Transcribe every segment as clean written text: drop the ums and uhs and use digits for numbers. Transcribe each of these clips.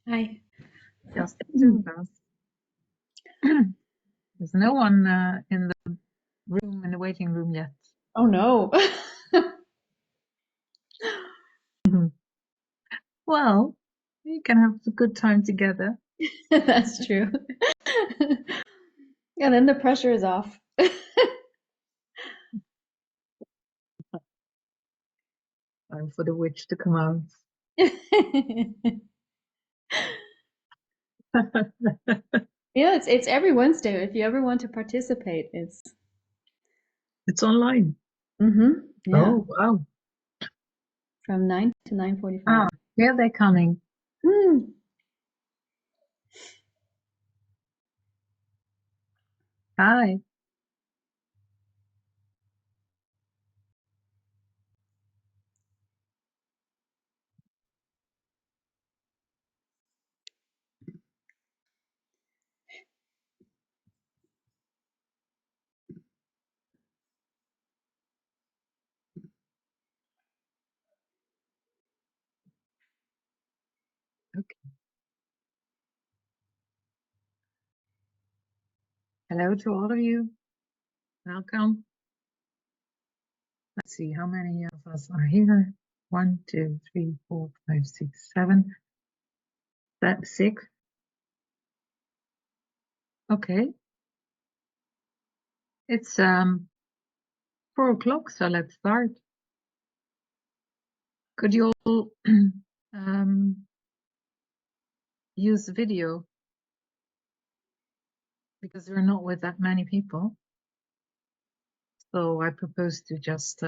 Hi. Just the two of us. There's no one in the room, in the waiting room yet. Oh no. Well, we can have a good time together. That's true. And then the pressure is off. Time for the witch to come out. Yeah, it's every Wednesday. If you ever want to participate, it's It's online. yeah, Oh, wow. from 9 to 9:45. Ah, here they're coming. Hmm. Hi. Okay. Hello to all of you. Welcome. Let's see how many of us are here. 1, 2, 3, 4, 5, 6, 7. That's 6. Okay. It's 4 o'clock, so let's start. Could you all use the video? Because we're not with that many people. So I propose to just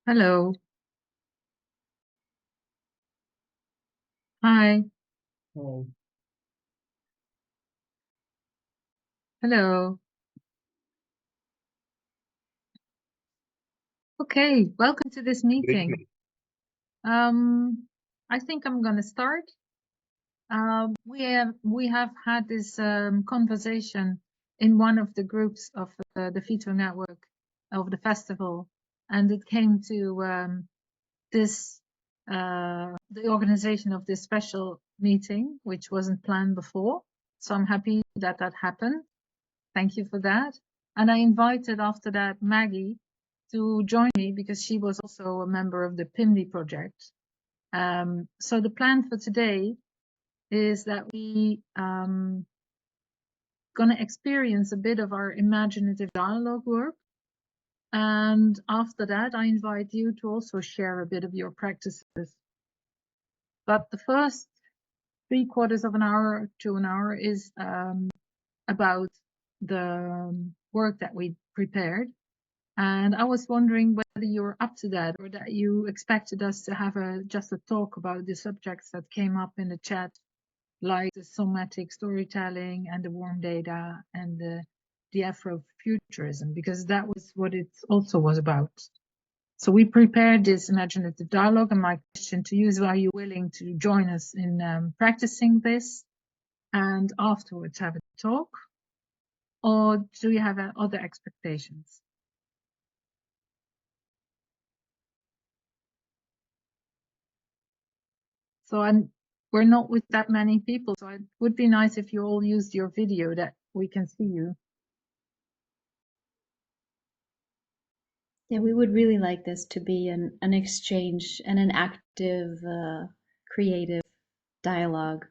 hello. Hi. Hey. Hello. Okay, welcome to this meeting. I think I'm going to start. We have had this conversation in one of the groups of the Veto Network of the festival, and it came to this the organization of this special meeting, which wasn't planned before. So I'm happy that that happened. Thank you for that. And I invited after that Maggie to join me because she was also a member of the PIMDI project. So the plan for today is that we gonna experience a bit of our imaginative dialogue work. And after that, I invite you to also share a bit of your practices. But the first 3/4 of an hour to an hour is about the work that we prepared. And I was wondering whether you're up to that or that you expected us to have just a talk about the subjects that came up in the chat, like the somatic storytelling and the warm data and the Afrofuturism, because that was what it also was about. So we prepared this imaginative dialogue, and my question to you is, are you willing to join us in practicing this and afterwards have a talk? Or do you have other expectations? So we're not with that many people, so it would be nice if you all used your video that we can see you. Yeah, we would really like this to be an exchange and an active, creative dialogue,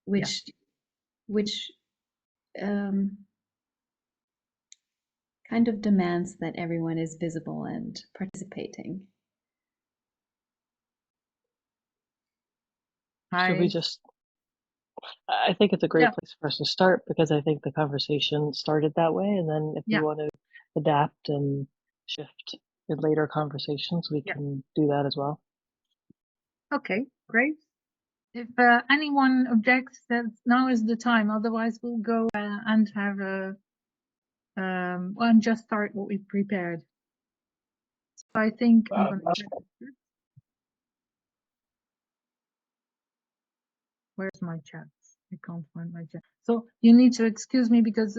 which kind of demands that everyone is visible and participating. Hi. Should we just, I think it's a great Yeah. place for us to start because I think the conversation started that way. And then if we want to adapt and shift in later conversations, we can do that as well. Okay, great. If anyone objects, that now is the time. Otherwise, we'll go and have a and just start what we prepared. So I think I'm going to. Where's my chat? I can't find my chat. So you need to excuse me because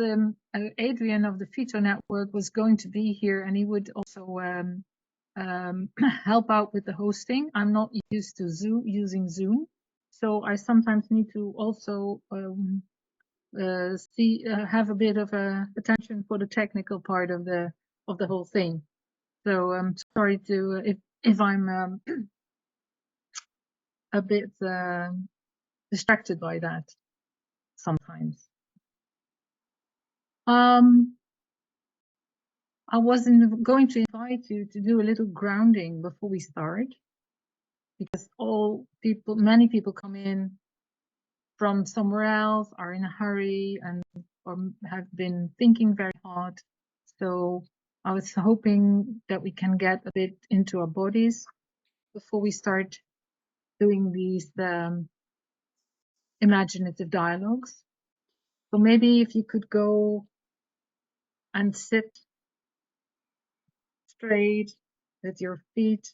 Adrian of the Fito Network was going to be here and he would also help out with the hosting. I'm not used to using Zoom, so I sometimes need to also have a bit of attention for the technical part of the whole thing. So I'm sorry to if I'm a bit distracted by that sometimes. I wasn't going to invite you to do a little grounding before we start, because many people come in from somewhere else, are in a hurry, and or have been thinking very hard. So I was hoping that we can get a bit into our bodies before we start doing these imaginative dialogues. So maybe if you could go and sit straight with your feet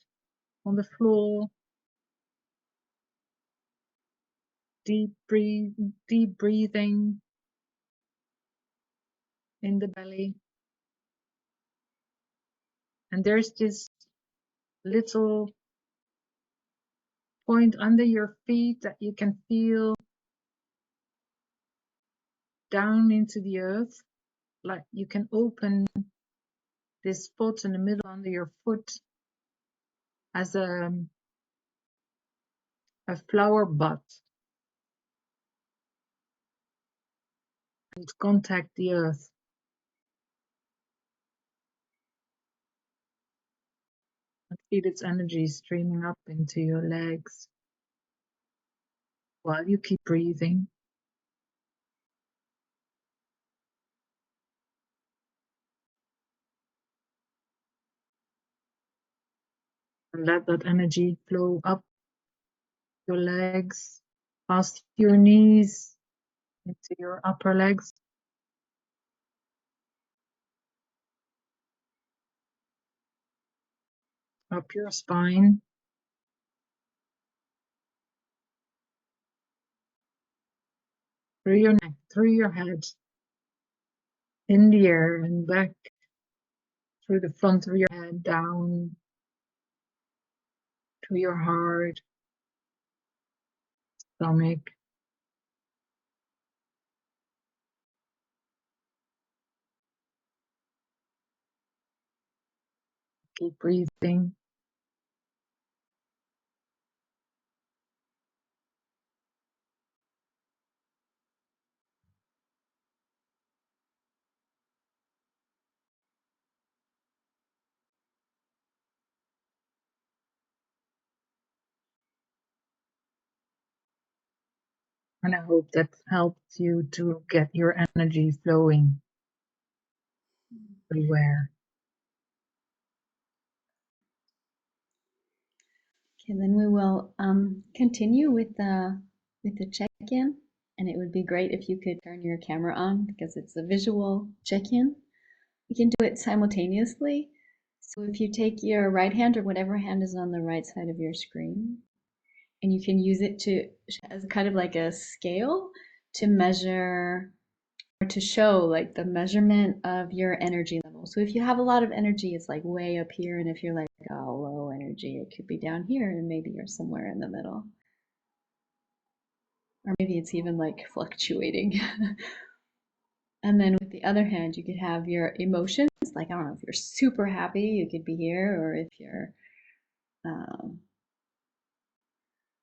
on the floor, deep breathing in the belly. And there's this little point under your feet that you can feel down into the earth. Like you can open this spot in the middle under your foot as a flower bud, and contact the earth. And feel its energy streaming up into your legs while you keep breathing. And let that energy flow up your legs, past your knees, into your upper legs. Up your spine. Through your neck, through your head, in the air and back through the front of your head, down to your heart, stomach. Keep breathing. And I hope that helps you to get your energy flowing everywhere. Okay, then we will continue with the check-in, and it would be great if you could turn your camera on because it's a visual check-in. We can do it simultaneously. So if you take your right hand or whatever hand is on the right side of your screen, and you can use it as kind of like a scale to measure or to show like the measurement of your energy level. So if you have a lot of energy, it's like way up here, and if you're like, oh, low energy, it could be down here, and maybe you're somewhere in the middle. Or maybe it's even like fluctuating. And then with the other hand, you could have your emotions. Like, I don't know, if you're super happy, you could be here, or if you're,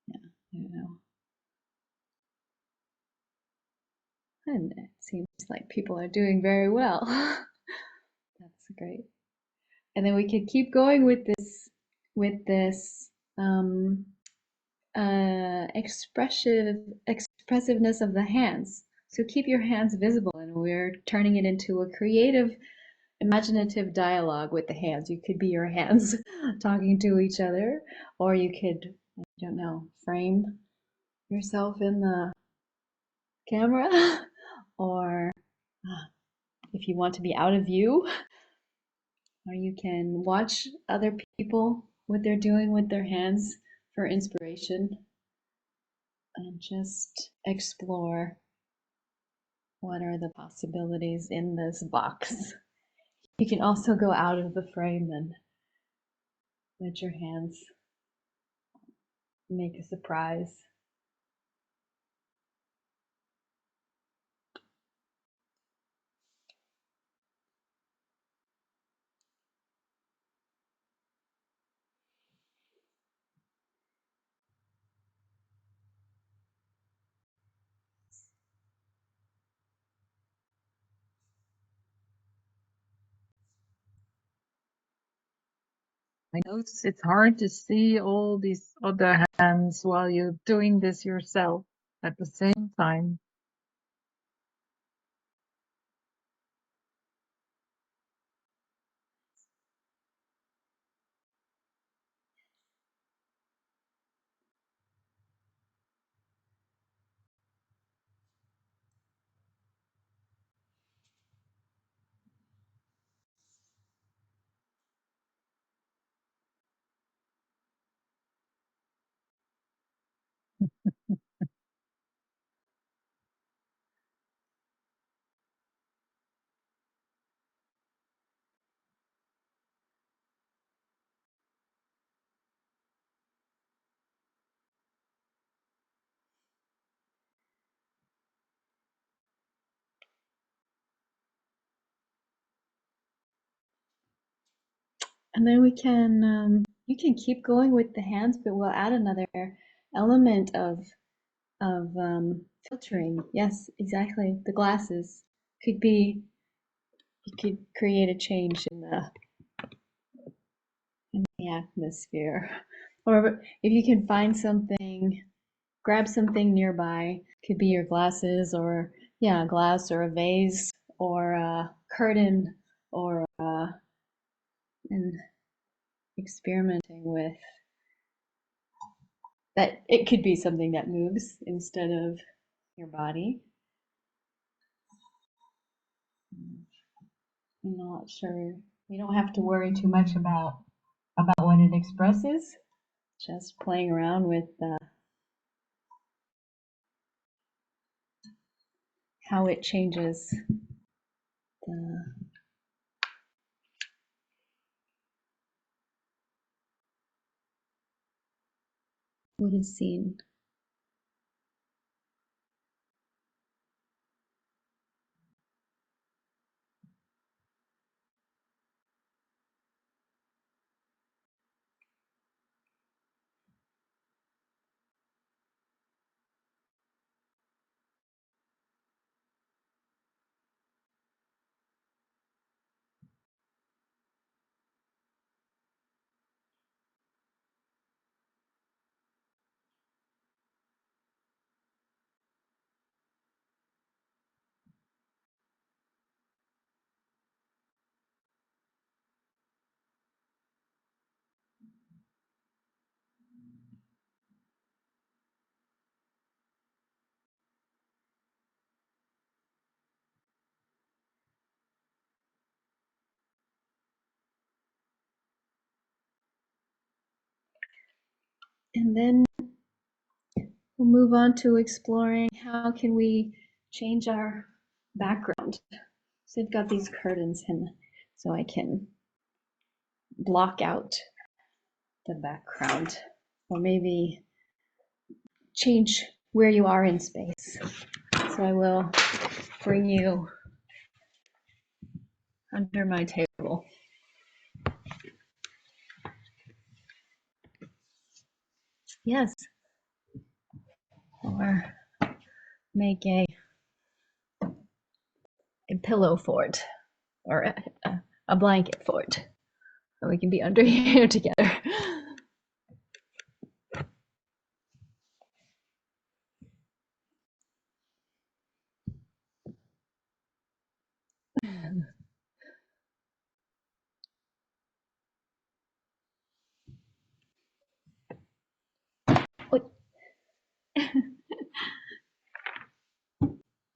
yeah, I don't know. And it seems like people are doing very well. That's great. And then we could keep going with this expressiveness of the hands. So keep your hands visible, and we're turning it into a creative, imaginative dialogue with the hands. You could be your hands talking to each other, or you could, I don't know, frame yourself in the camera, or if you want to be out of view, or you can watch other people, what they're doing with their hands for inspiration. and just explore what are the possibilities in this box. You can also go out of the frame and let your hands make a surprise. I notice it's hard to see all these other hands while you're doing this yourself at the same time. And then we can, you can keep going with the hands, but we'll add another element of filtering. Yes, exactly. The glasses could be, you could create a change in the atmosphere. Or if you can find something, grab something nearby, could be your glasses or, yeah, a glass or a vase or a curtain or and experimenting with that. It could be something that moves instead of your body. I'm not sure. We don't have to worry too much about what it expresses. Just playing around with how it changes the what is seen. And then we'll move on to exploring how can we change our background. So I've got these curtains and so I can block out the background or maybe change where you are in space. So I will bring you under my table. Yes. Or make a pillow fort or a blanket fort. So we can be under here together.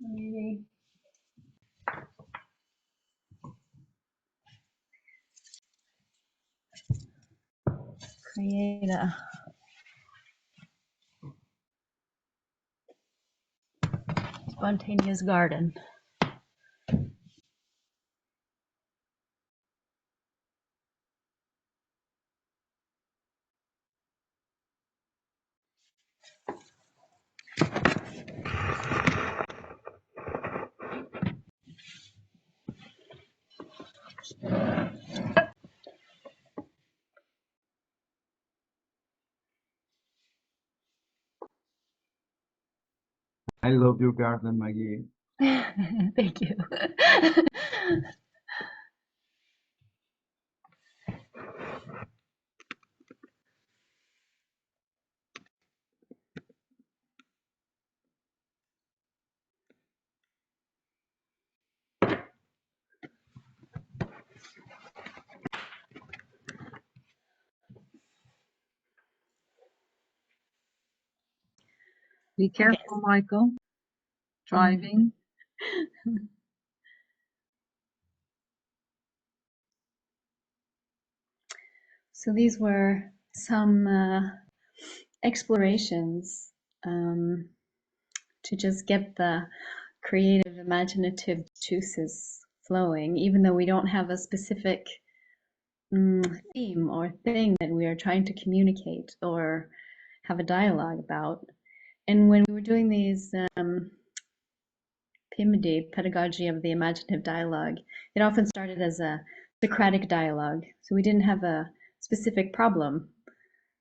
Maybe create spontaneous garden. I love your garden, Maggie. Thank you. Be careful, Michael. Driving. So these were some explorations to just get the creative, imaginative juices flowing, even though we don't have a specific theme or thing that we are trying to communicate or have a dialogue about. And when we were doing these PIMD, Pedagogy of the Imaginative Dialogue, it often started as a Socratic dialogue. So we didn't have a specific problem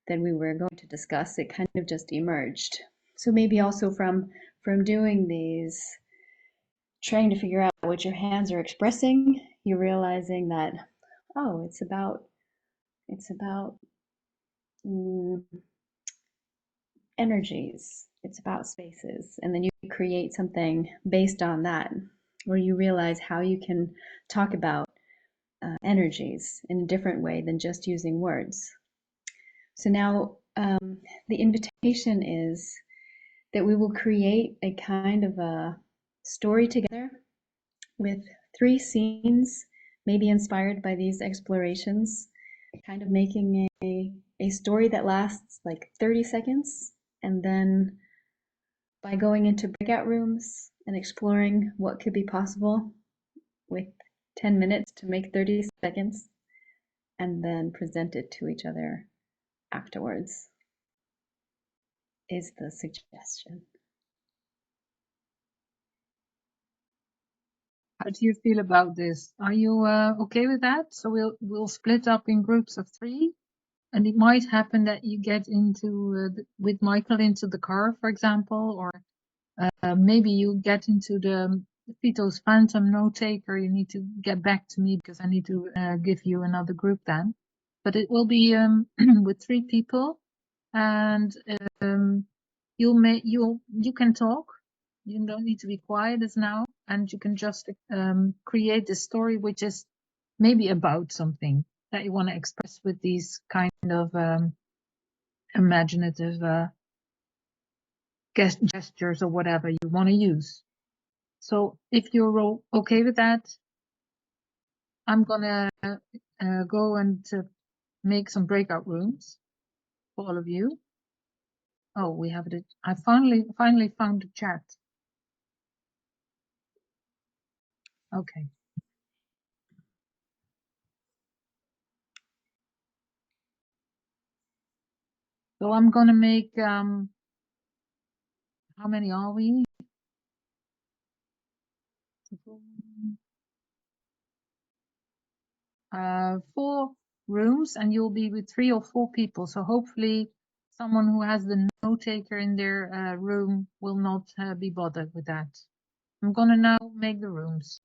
that we were going to discuss. It kind of just emerged. So maybe also from doing these, trying to figure out what your hands are expressing, you're realizing that, oh, it's about energies, it's about spaces, and then you create something based on that, where you realize how you can talk about energies in a different way than just using words. So now the invitation is that we will create a kind of a story together with 3 scenes, maybe inspired by these explorations, kind of making a story that lasts like 30 seconds. And then by going into breakout rooms and exploring what could be possible with 10 minutes to make 30 seconds, and then present it to each other afterwards, is the suggestion. How do you feel about this? Are you okay with that? So we'll split up in groups of 3, and it might happen that you get into with Michael into the car, for example, or maybe you get into the Vito's Phantom note taker. You need to get back to me because I need to give you another group then. But it will be with 3 people, and you can talk. You don't need to be quiet as now, and you can just create a story which is maybe about something that you want to express with these kind of imaginative gestures or whatever you want to use. So if you're okay with that, I'm gonna go and make some breakout rooms for all of you. Oh, we have it. I finally found the chat. Okay. So I'm gonna make how many are we? 4 rooms, and you'll be with 3 or 4 people. So hopefully someone who has the note taker in their room will not be bothered with that. I'm gonna now make the rooms.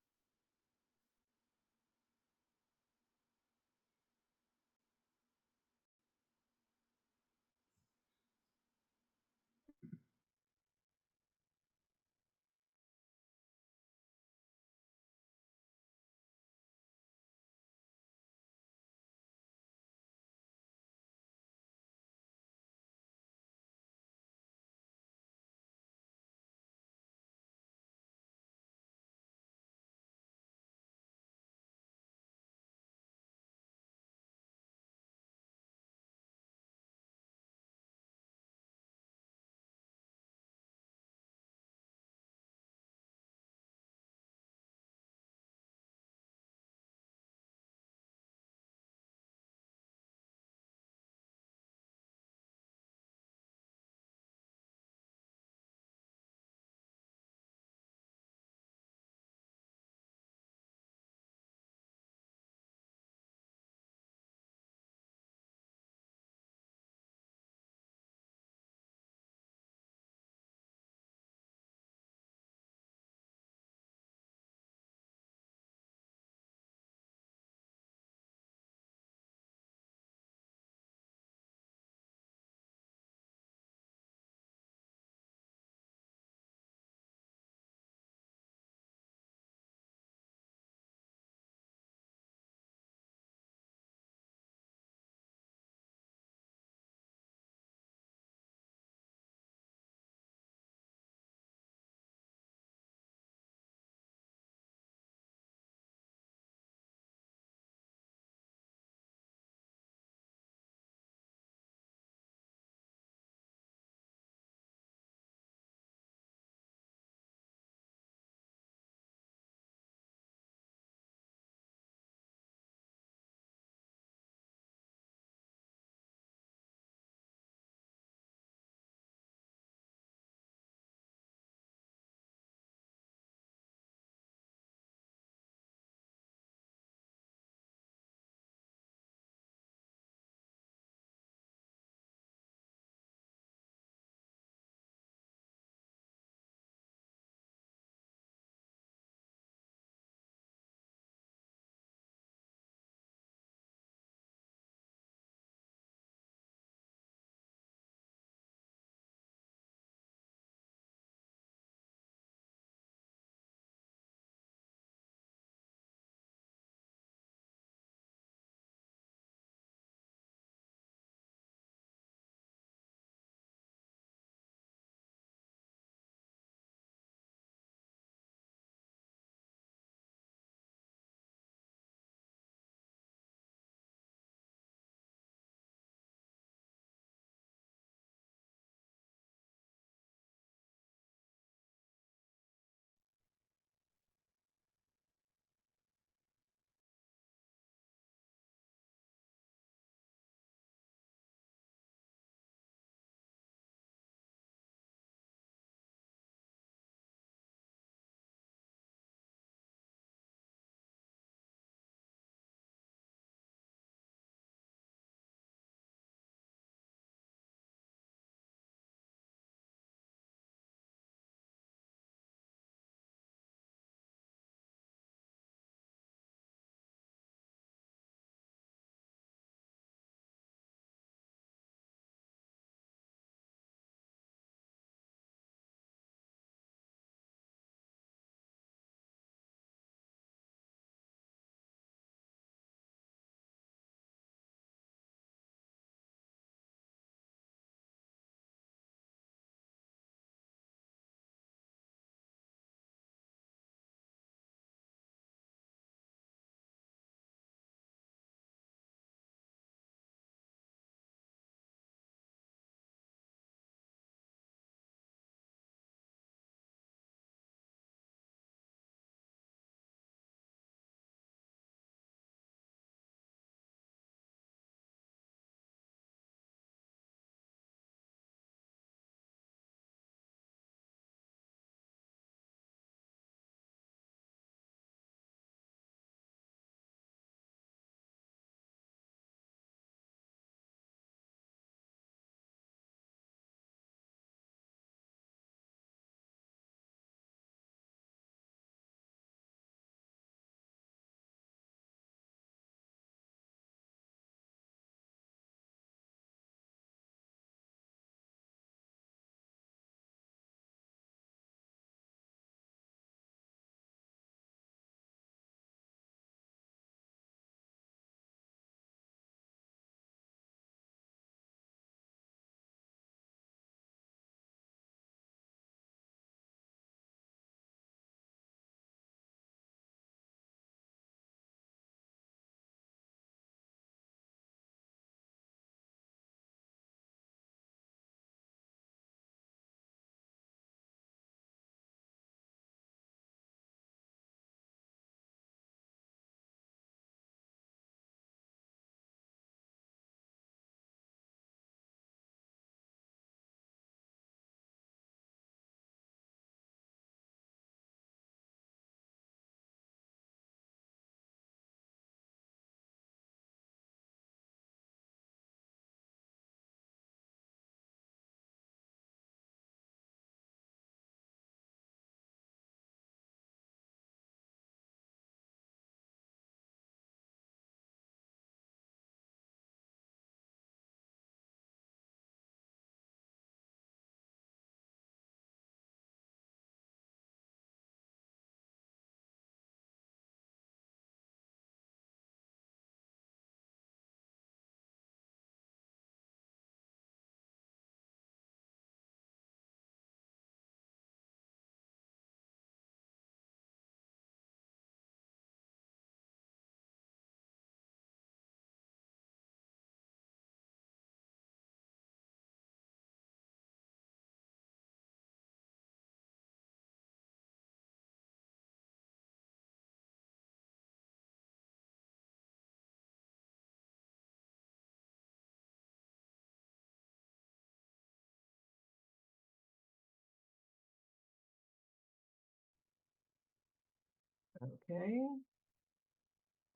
Okay.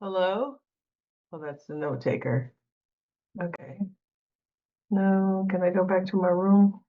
Hello? Well, that's the note taker. Okay. No, can I go back to my room?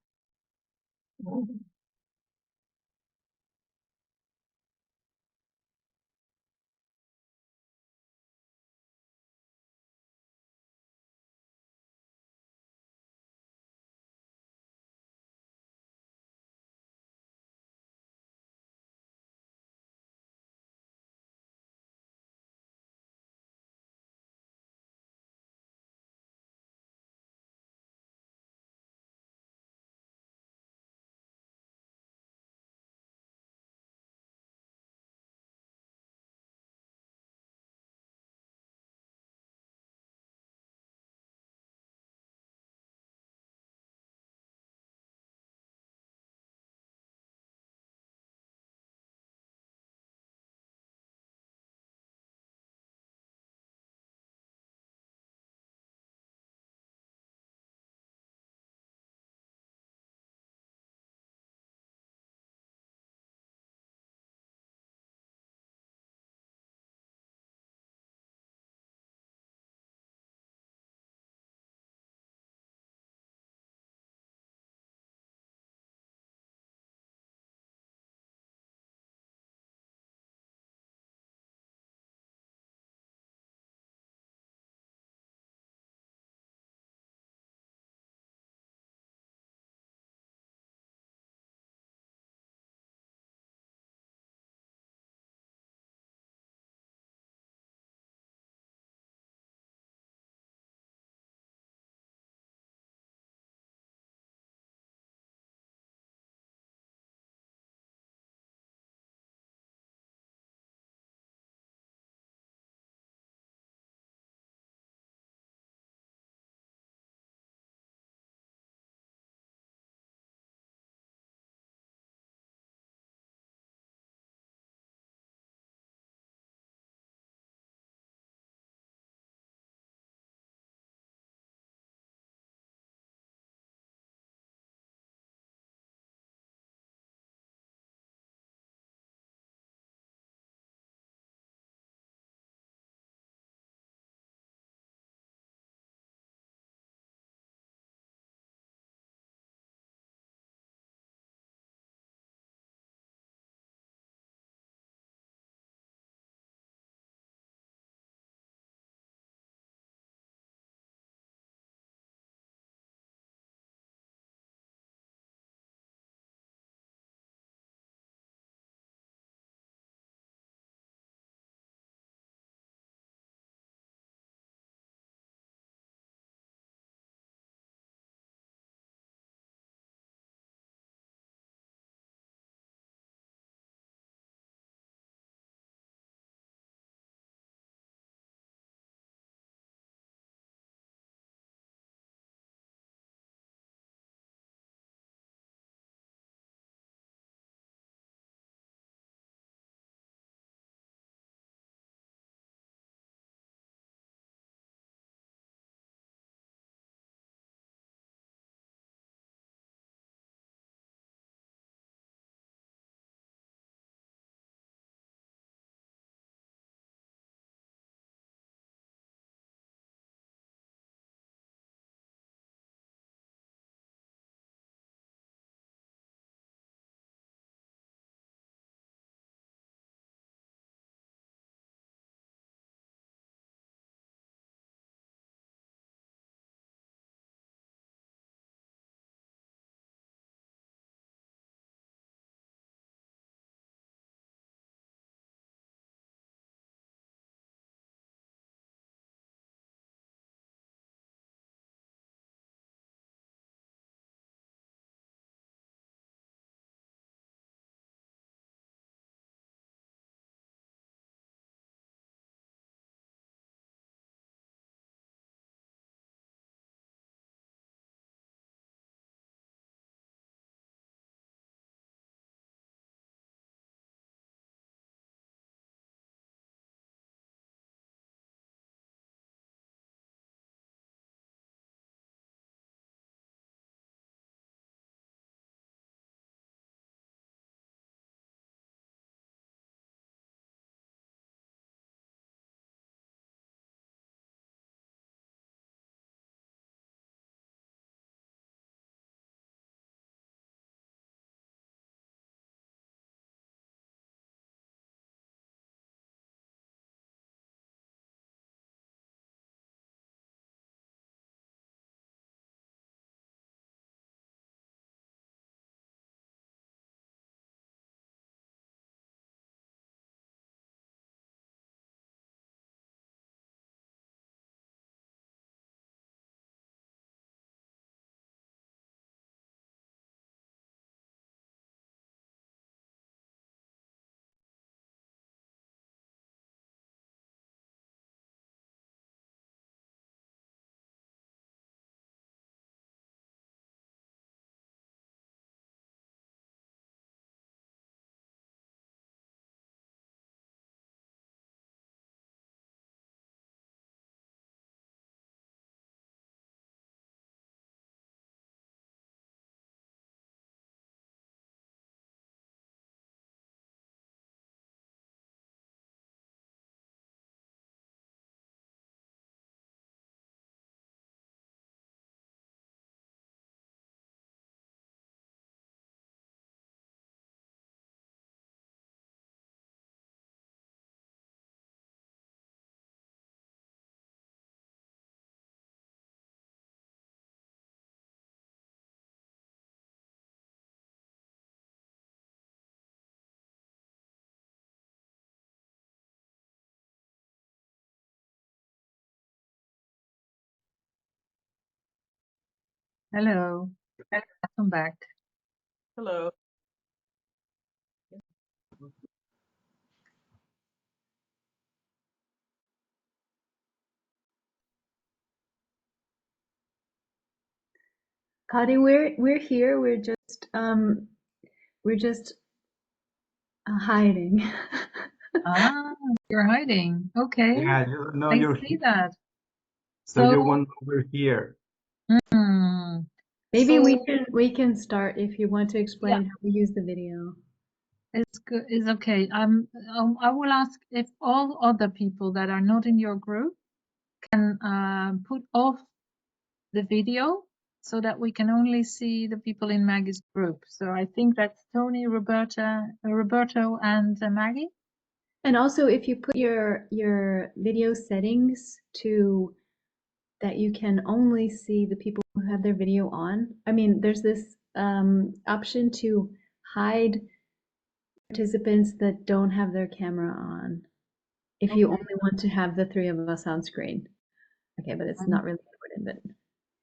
Hello. Welcome back. Hello. Kadi, we're here. We're just hiding. Ah, you're hiding. Okay. Yeah, no, I you're see here. that. So you So, want over here. Maybe so we can start if you want to yeah, explain how we use the video. it's good. It's okay. I will ask if all other people that are not in your group can put off the video so that we can only see the people in Maggie's group. So I think that's Tony, Roberto, and Maggie. And also, if you put your video settings to that you can only see the people who have their video on. I mean, there's this option to hide participants that don't have their camera on if you Okay. only want to have the three of us on screen. Okay, but it's not really important, but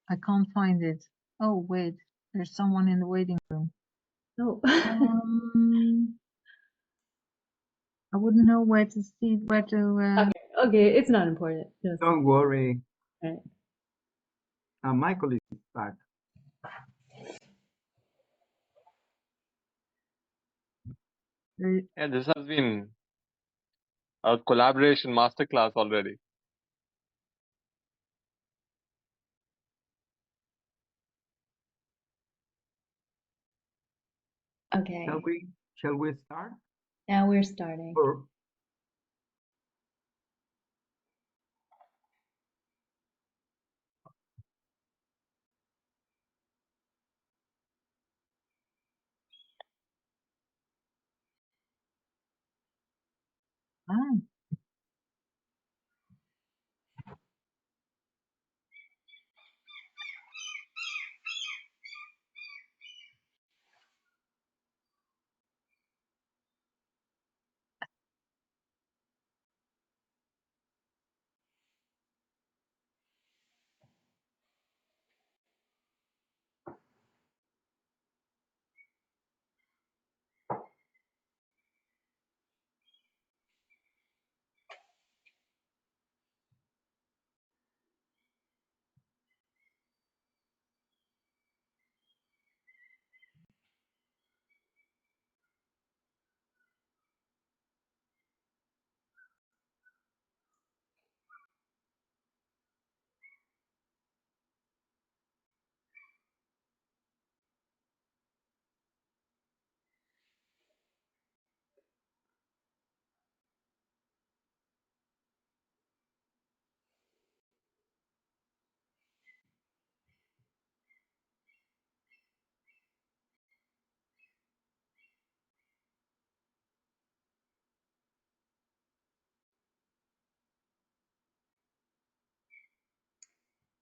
I can't find it. Oh, wait, there's someone in the waiting room. oh. I wouldn't know where to see, where to. Okay, it's not important. Just Don't worry. right. Michael is back. Yeah, this has been a collaboration masterclass already. Okay. Shall we start? Now we're starting. Or Ah,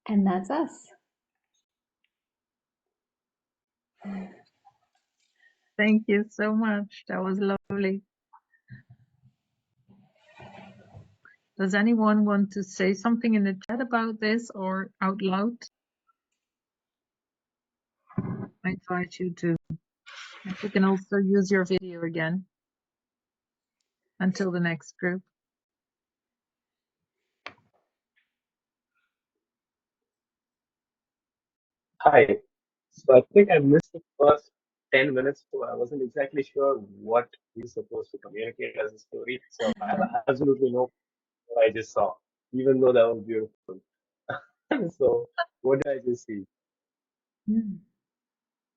And that's us. thank you so much. That was lovely. Does anyone want to say something in the chat about this or out loud? I invite you to. You can also use your video again until the next group. Hi. So I think I missed the first 10 minutes, so I wasn't exactly sure what we're supposed to communicate as a story. So I have absolutely no clue what I just saw, even though that was beautiful. So what did I just see?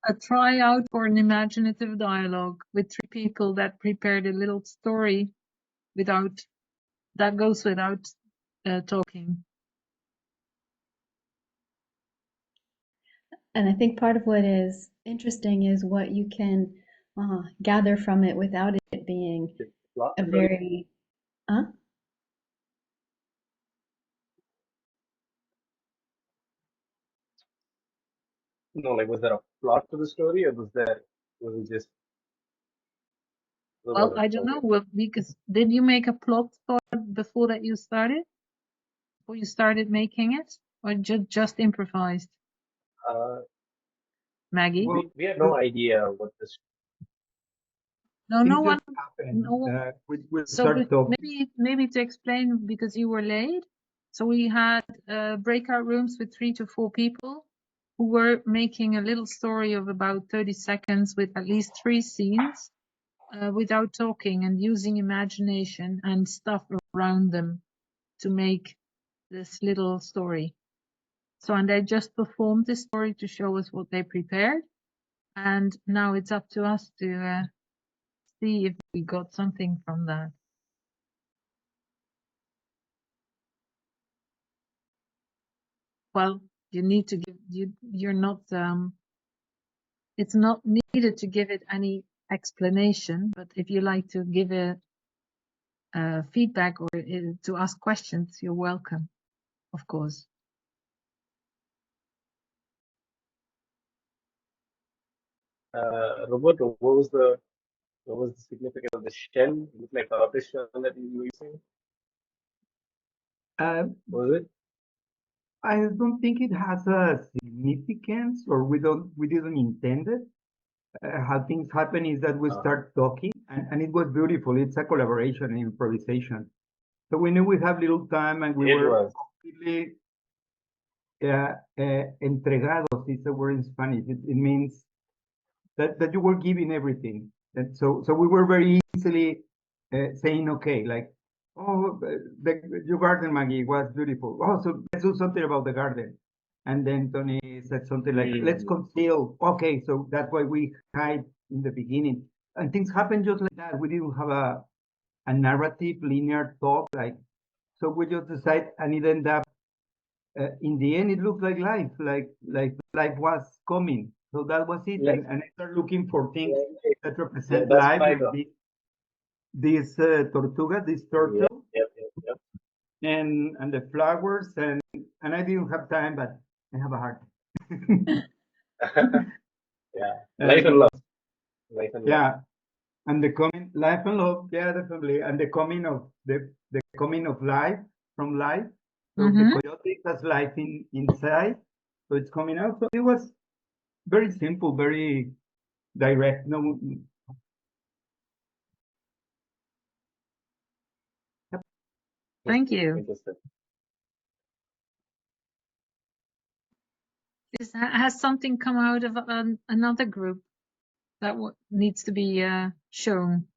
A tryout for an imaginative dialogue with three people that prepared a little story without that goes without talking. And I think part of what is interesting is what you can gather from it without it being The plot? a very, huh? No, like was there a plot to the story, or was it just Well, I don't know. okay? Well, because did you make a plot for it before that you started? Before you started making it, or just improvised? Maggie? Well, We had no idea what this. No, things no one. just happen. No. We So start talking. maybe to explain, because you were late. So we had breakout rooms with 3 to 4 people who were making a little story of about 30 seconds with at least 3 scenes without talking, and using imagination and stuff around them to make this little story. So, and they just performed this story to show us what they prepared. And now it's up to us to see if we got something from that. Well, you need to give, you're not, it's not needed to give it any explanation, but if you like to give a feedback or to ask questions, you're welcome, of course. Roberto, what was the significance of the shell? It looked like a tortoise shell that you were using. Was it? I don't think it has a significance, or we didn't intend it. How things happen is that we start talking, and it was beautiful. It's a collaboration and improvisation. So we knew we have little time, and we were completely entregados. It's a word in Spanish. It means that you were giving everything. And so we were very easily saying, okay, like, oh, your garden, Maggie, was beautiful. Oh, so let's do something about the garden. And then Tony said something like, let's conceal. Okay, so that's why we hide in the beginning. And things happen just like that. We didn't have a narrative, linear thought. So we just decided, and it ended up, in the end, it looked like life was coming. So that was it. Yes. And I started looking for things that represent that's life, right. like this tortuga, this turtle, Yep. and the flowers, and I didn't have time, but I have a heart. Yeah, life and love. Life and love. Yeah, and the coming life and love, yeah, definitely, and the coming of the coming of life from life. So the coyote has life inside, so it's coming out. So it was very simple, very direct. No. Thank you. Interesting. Has something come out of another group that needs to be shown?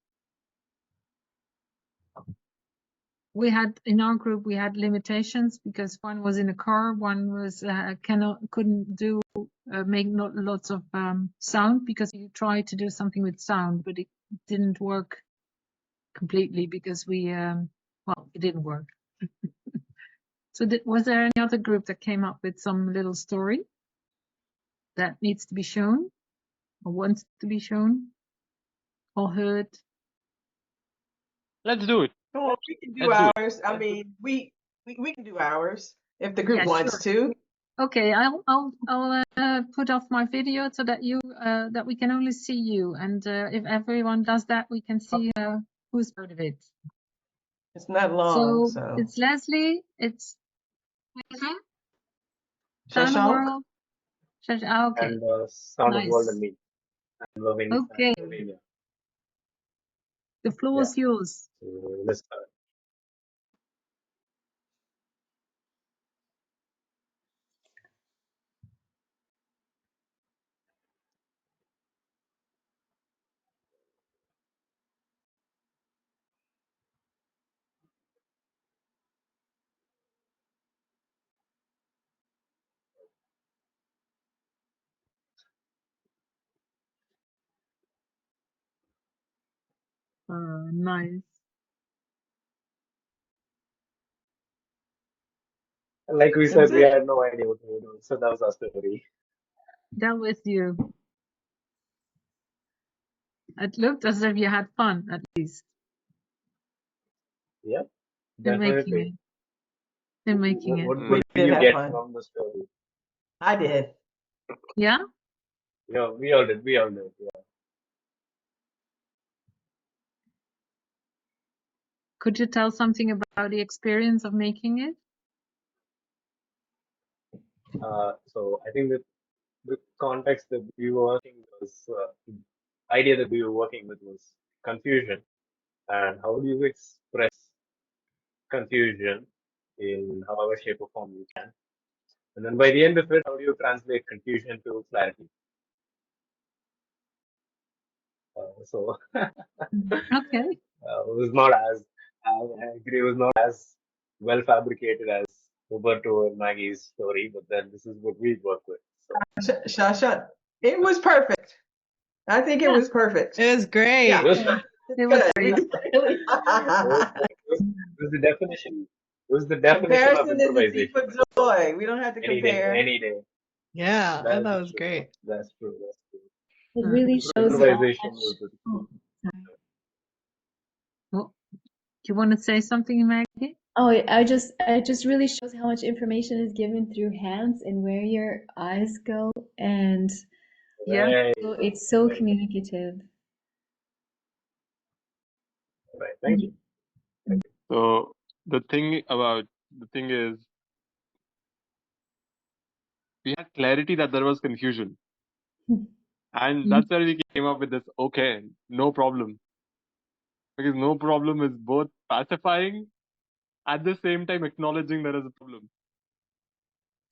We had in our group, we had limitations because one was in a car, one was couldn't do make not lots of sound, because you tried to do something with sound, but it didn't work completely because we well, it didn't work. So was there any other group that came up with some little story that needs to be shown or wants to be shown or heard? Let's do it. Well, we can do Let's do it. ours. I mean, we can do ours if the group wants to. Okay, I'll put off my video so that you that we can only see you, and if everyone does that, we can see who's part of it. It's not long, So so. it's Leslie, it's Sound of Shashank? World, okay, And Sound of World nice. and me. I'm loving Okay, Slovenia. the floor is yours. So let's start. Nice. Like we said, we had no idea what we were doing, so that was our story. That was you. It looked as if you had fun, at least. Yeah, In making definitely. it. In making it. What do you get from the story? I did. Yeah? Yeah, we all did. Yeah. Could you tell something about the experience of making it? So I think that context that we were working was idea that we were working with was confusion, and how do you express confusion in however shape or form you can, and then by the end of it, how do you translate confusion to clarity? So Okay. it was not as I agree, it was not as well fabricated as Roberto and Maggie's story, but then this is what we work with. So Shasha, it was perfect. I think it was perfect. It was great. Yeah. it was, It was Good. great. it was the definition. It was the definition of Comparison is the thief improvisation. of joy. We don't have to Any day, compare. any day. Yeah, I That thought it is was true. great. That's true. That's true. It really shows how Improvisation much. was the Oh, sorry. Well, do you want to say something, Maggie? Oh, it just really shows how much information is given through hands and where your eyes go, and Yeah. right. so it's so Right. communicative. Right. Thank you. So the thing is, we had clarity that there was confusion, and that's where we came up with this. Okay, no problem, because no problem is both pacifying at the same time acknowledging there is a problem.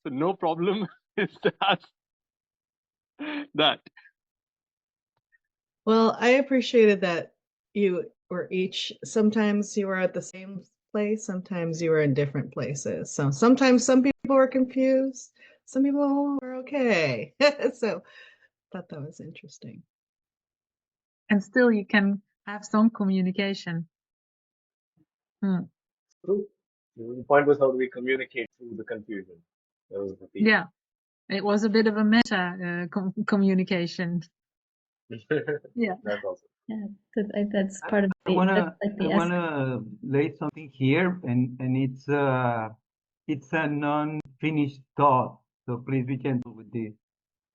So no problem is just that. Well, I appreciated that you were each, sometimes you were at the same place, sometimes you were in different places. So sometimes some people were confused, some people were okay. So I thought that was interesting. And still you can have some communication. True. The point was, how do we communicate through the confusion? That was the theme. Yeah. It was a bit of a meta communication. Yeah. That's awesome. Yeah, that's part of I the, wanna that's like the I essence. wanna lay something here, and it's a non-finished thought. So please be gentle with this,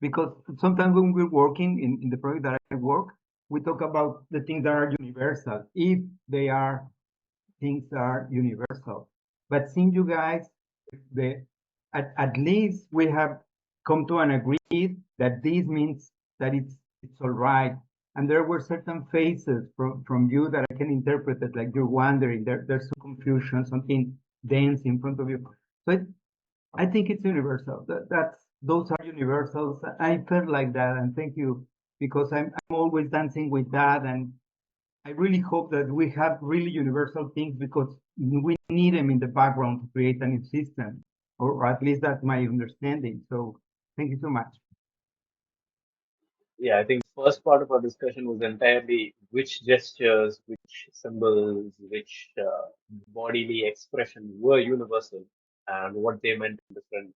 because sometimes when we're working in the project that I work, we talk about the things that are universal, if they are things are universal. But since you guys, at least we have come to an agreed that this means that it's all right. And there were certain phases from you that I can interpret it like you're wondering, there's some confusion, something dense in front of you. So I think it's universal. Those are universals. I felt like that, and thank you, because I'm always dancing with that, and I really hope that we have really universal things, because we need them in the background to create a new system, or at least that's my understanding. So thank you so much. Yeah, I think the first part of our discussion was entirely which gestures, which symbols, which bodily expressions were universal and what they meant in different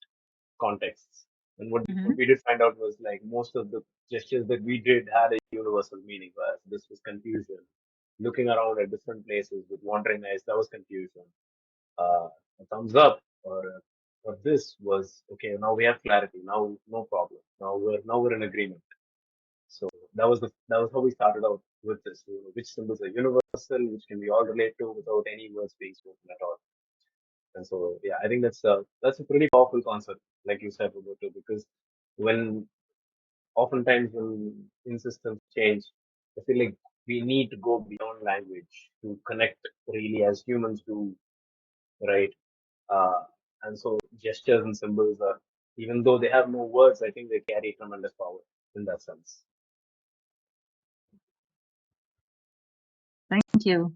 contexts. And what we did find out was, like, most of the gestures that we did had a universal meaning. Whereas this was confusion. Looking around at different places with wandering eyes, that was confusion. A thumbs up or this was okay. Now we have clarity. Now no problem. Now we're in agreement. So that was how we started out with this. Which symbols are universal, which can we all relate to without any words being spoken at all. And so, yeah, I think that's a pretty powerful concept, like you said, Roberto, because when oftentimes when in systems change, I feel like we need to go beyond language to connect really as humans do, right? Uh, and so gestures and symbols are, even though they have no words, I think they carry tremendous power in that sense. Thank you.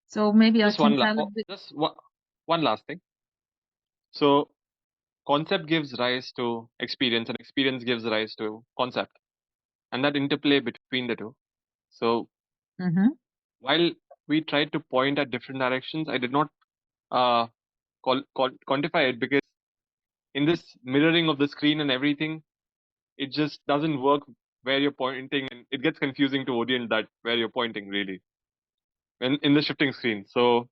So maybe Just I can tell a bit. just one last thing. So concept gives rise to experience, and experience gives rise to concept, and that interplay between the two. So while we tried to point at different directions, I did not quantify it, because in this mirroring of the screen and everything, it just doesn't work where you're pointing, and it gets confusing to audience that where you're pointing really in the shifting screen. So,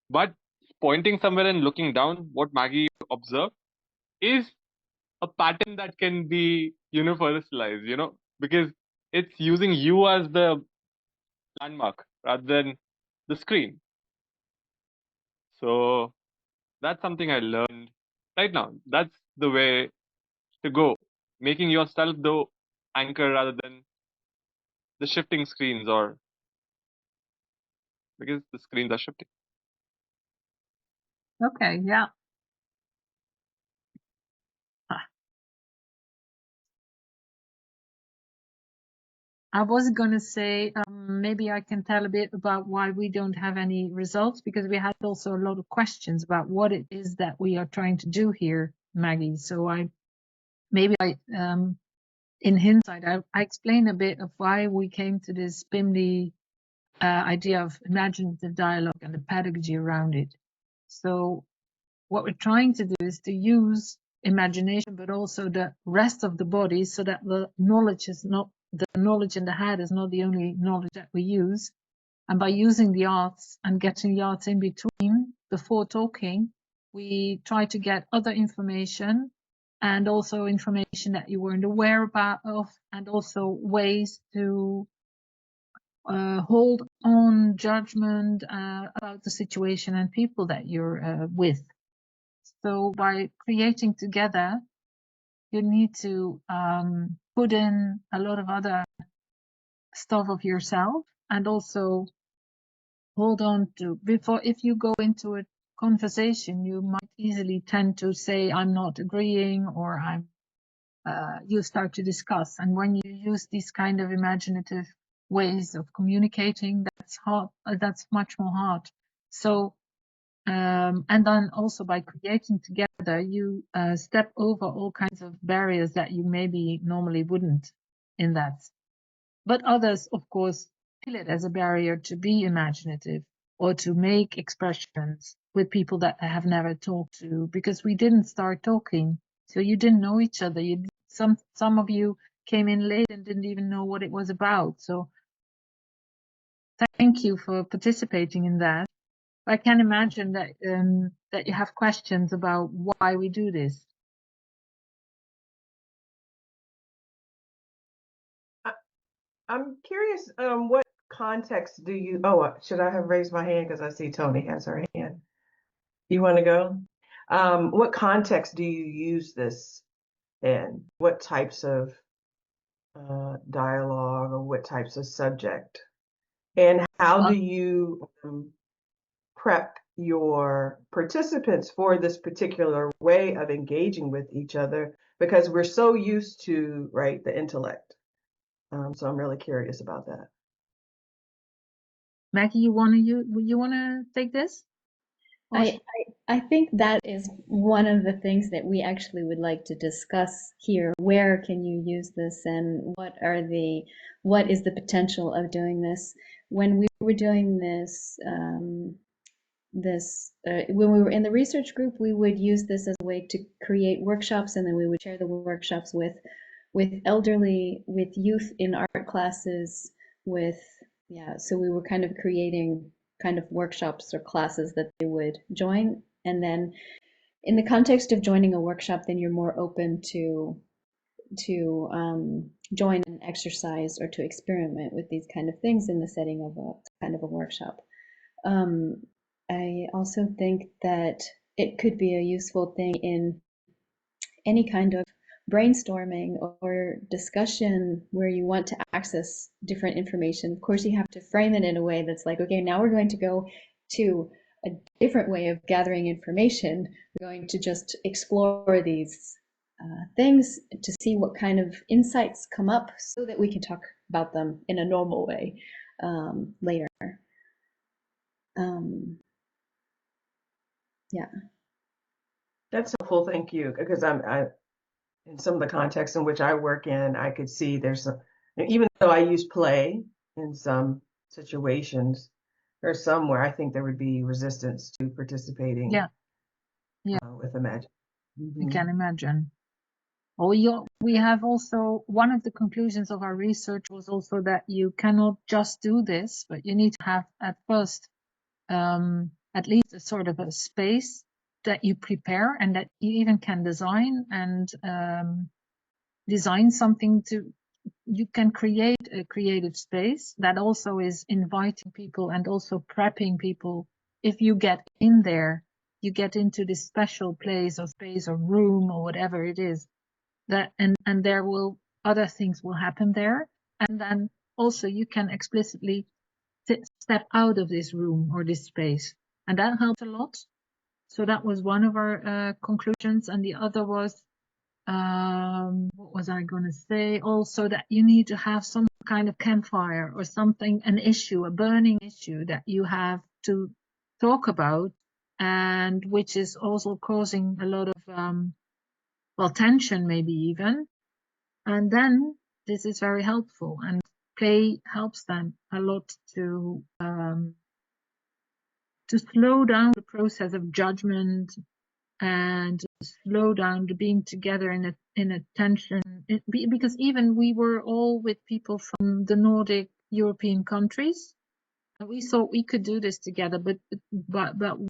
but pointing somewhere and looking down, what Maggie observed is a pattern that can be universalized, because it's using you as the landmark rather than the screen. So that's something I learned right now. That's the way to go. making yourself the anchor rather than the shifting screens, or because the screens are shifting. Okay, yeah. I was going to say, maybe I can tell a bit about why we don't have any results, because we had also a lot of questions about what it is that we are trying to do here, Maggie. So in hindsight, I explain a bit of why we came to this PIMD idea of imaginative dialogue and the pedagogy around it. So what we're trying to do is to use imagination, but also the rest of the body, so that the knowledge in the head is not the only knowledge that we use. And by using the arts and getting the arts in between before talking, we try to get other information, and also information that you weren't aware about of, and also ways to hold on judgment about the situation and people that you're with. So by creating together, you need to put in a lot of other stuff of yourself, and also hold on to, before, if you go into a conversation, you might easily tend to say, I'm not agreeing, or you start to discuss. And when you use these kind of imaginative ways of communicating, that's hard, that's much more hard. So and then also by creating together, you step over all kinds of barriers that you maybe normally wouldn't in that. But others, of course, feel it as a barrier to be imaginative or to make expressions with people that I have never talked to, because we didn't start talking. So you didn't know each other. Some of you came in late and didn't even know what it was about. So thank you for participating in that. I can imagine that that you have questions about why we do this. I'm curious, what context do you, oh, should I have raised my hand? Because I see Tony has her hand. You want to go? What context do you use this in? What types of dialogue, or what types of subject? And how do you prep your participants for this particular way of engaging with each other? Because we're so used to, right, the intellect. So I'm really curious about that. Maggie, you wanna take this? I think that is one of the things that we actually would like to discuss here. Where can you use this, and what is the potential of doing this? When we were doing this, when we were in the research group, we would use this as a way to create workshops, and then we would share the workshops with elderly, with youth in art classes, so we were kind of creating kind of workshops or classes that they would join. And then in the context of joining a workshop, then you're more open to join an exercise or to experiment with these kind of things in the setting of a kind of a workshop. I also think that it could be a useful thing in any kind of brainstorming or discussion where you want to access different information. Of course, you have to frame it in a way that's like, okay, now we're going to go to a different way of gathering information. We're going to just explore these things to see what kind of insights come up, so that we can talk about them in a normal way later. Yeah. That's helpful, thank you. Because I in some of the contexts in which I work in, I could see even though I use play in some situations, there's somewhere I think there would be resistance to participating. Yeah. With Imagine. You can imagine. We have also, one of the conclusions of our research was also that you cannot just do this, but you need to have at first at least a sort of a space that you prepare, and that you even can design and design something you can create a creative space that also is inviting people and also prepping people. If you get in there, you get into this special place or space or room or whatever it is, that, and there will other things will happen there, and then also you can explicitly step out of this room or this space, and that helped a lot. So that was one of our conclusions, and the other was, what was I going to say? Also that you need to have some kind of campfire or something, an issue, a burning issue that you have to talk about, and which is also causing a lot of well, tension maybe even. And then this is very helpful, and play helps them a lot to slow down the process of judgment, and slow down the being together in a tension. Because even we were all with people from the Nordic European countries, and we thought we could do this together, but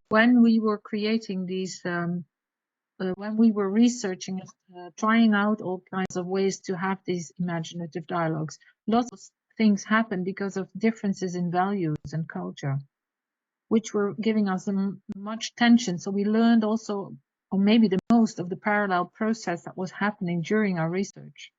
when we were creating these when we were researching, trying out all kinds of ways to have these imaginative dialogues, lots of things happened because of differences in values and culture, which were giving us much tension. So we learned also, or maybe the most, of the parallel process that was happening during our research.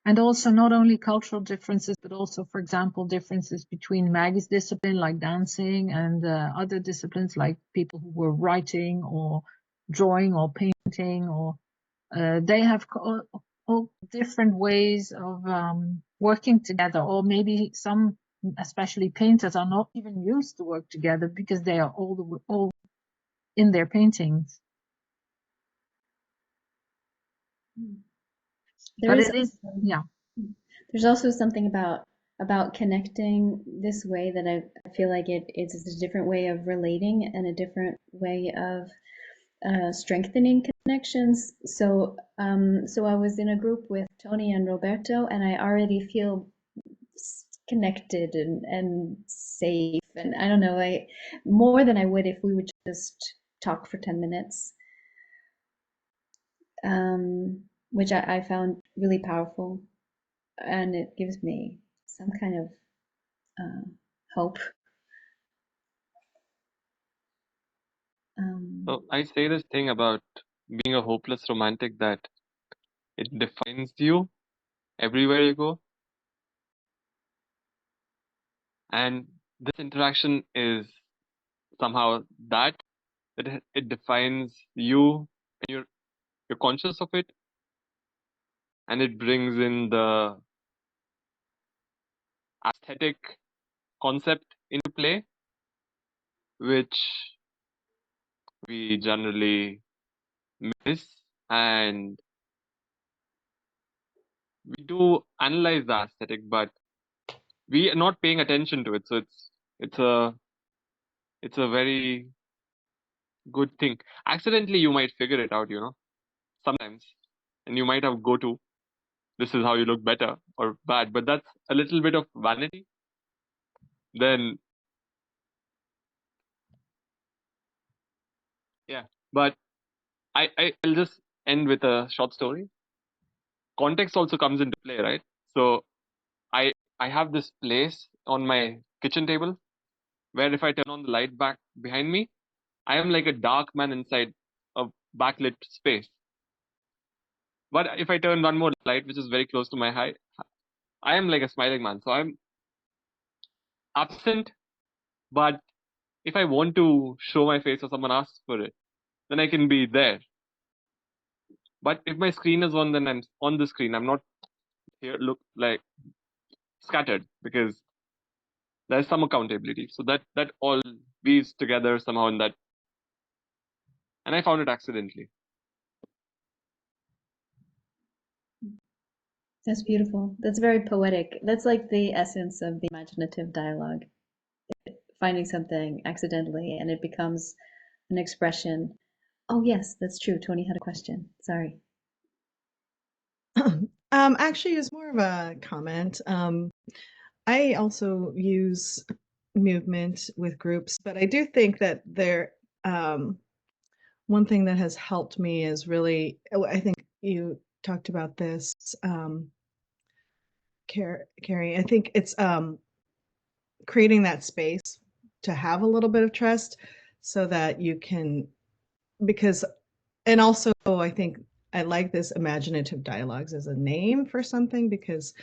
And also not only cultural differences, but also, for example, differences between Maggie's discipline, like dancing, and other disciplines, like people who were writing or drawing or painting, or they have all different ways of working together, or maybe some, especially painters, are not even used to work together because they are all in their paintings. But it is, yeah. There's also something about connecting this way that I feel like it's a different way of relating and a different way of strengthening connections. So so I was in a group with Tony and Roberto, and I already feel connected and safe, and I don't know, more than I would if we would just talk for 10 minutes, which I found really powerful, and it gives me some kind of hope. So I say this thing about being a hopeless romantic, that it defines you everywhere you go. And this interaction is somehow that it defines you, and you're conscious of it, and it brings in the aesthetic concept into play, which we generally miss, and we do analyze the aesthetic, but we are not paying attention to it. So it's a very good thing. Accidentally, you might figure it out, sometimes, and you might have go to, this is how you look better or bad, but that's a little bit of vanity. Then, yeah, but I'll just end with a short story. Context also comes into play, right? So I have this place on my kitchen table where if I turn on the light back behind me, I am like a dark man inside a backlit space. But if I turn one more light, which is very close to my height, I am like a smiling man. So I'm absent, but if I want to show my face or someone asks for it, then I can be there. But if my screen is on, then I'm on the screen. I'm not here, look like scattered, because there's some accountability. So that all weaves together somehow in that. And I found it accidentally. That's beautiful. That's very poetic. That's like the essence of the imaginative dialogue. Finding something accidentally and it becomes an expression. Oh yes, that's true. Tony had a question. Sorry. Actually, it's more of a comment. I also use movement with groups, but I do think that one thing that has helped me is really, I think you talked about this, Carrie. I think it's creating that space to have a little bit of trust so that you can, because and also I think I like this imaginative dialogues as a name for something, because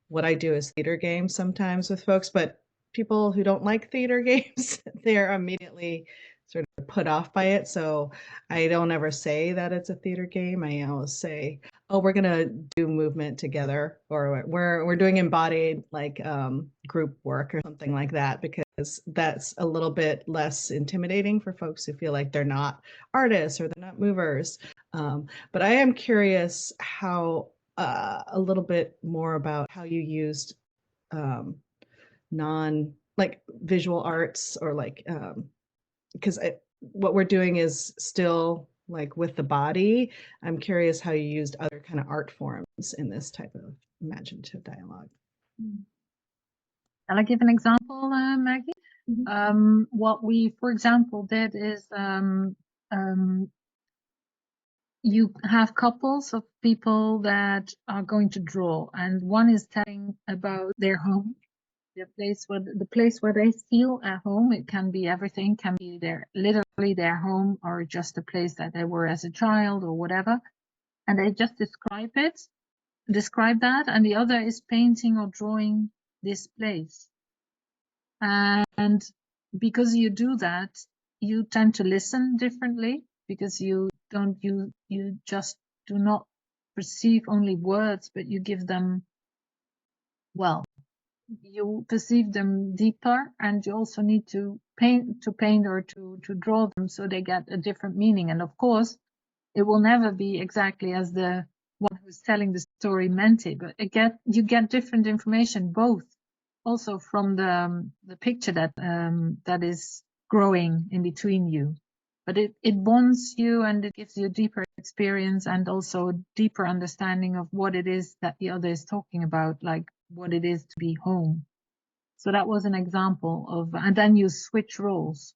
what I do is theater games sometimes with folks, but people who don't like theater games, they're immediately sort of put off by it. So I don't ever say that it's a theater game. I always say, "Oh, we're gonna do movement together," or "We're doing embodied like group work," or something like that, because that's a little bit less intimidating for folks who feel like they're not artists or they're not movers. But I am curious how a little bit more about how you used non like visual arts, or like because what we're doing is still like with the body. I'm curious how you used other kind of art forms in this type of imaginative dialogue. Shall I give an example, Maggie? What we, for example, did is you have couples of people that are going to draw, and one is telling about their home, the place where they feel at home. It can be everything, can be literally their home, or just a place that they were as a child or whatever. And they just describe that, and the other is painting or drawing this place. And because you do that, you tend to listen differently, because you just do not perceive only words, but you give them, well, you perceive them deeper, and you also need to paint or to draw them so they get a different meaning. And of course, it will never be exactly as the one who's telling the story meant it, but you get different information, both also from the picture that is growing in between you. But it bonds you, and it gives you a deeper experience, and also a deeper understanding of what it is that the other is talking about, like what it is to be home. So that was an example of, and then you switch roles.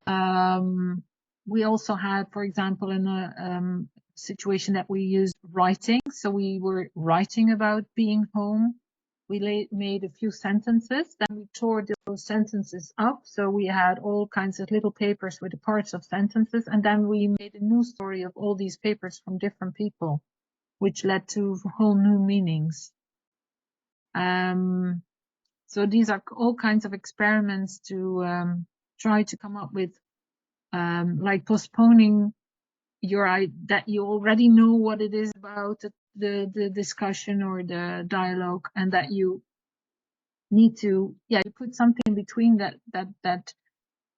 We also had, for example, in a situation that we used writing. So we were writing about being home. We made a few sentences, then we tore those sentences up. So we had all kinds of little papers with the parts of sentences, and then we made a new story of all these papers from different people, which led to whole new meanings. So these are all kinds of experiments to try to come up with, like postponing that you already know what it is about the discussion or the dialogue, and that you need to, you put something between that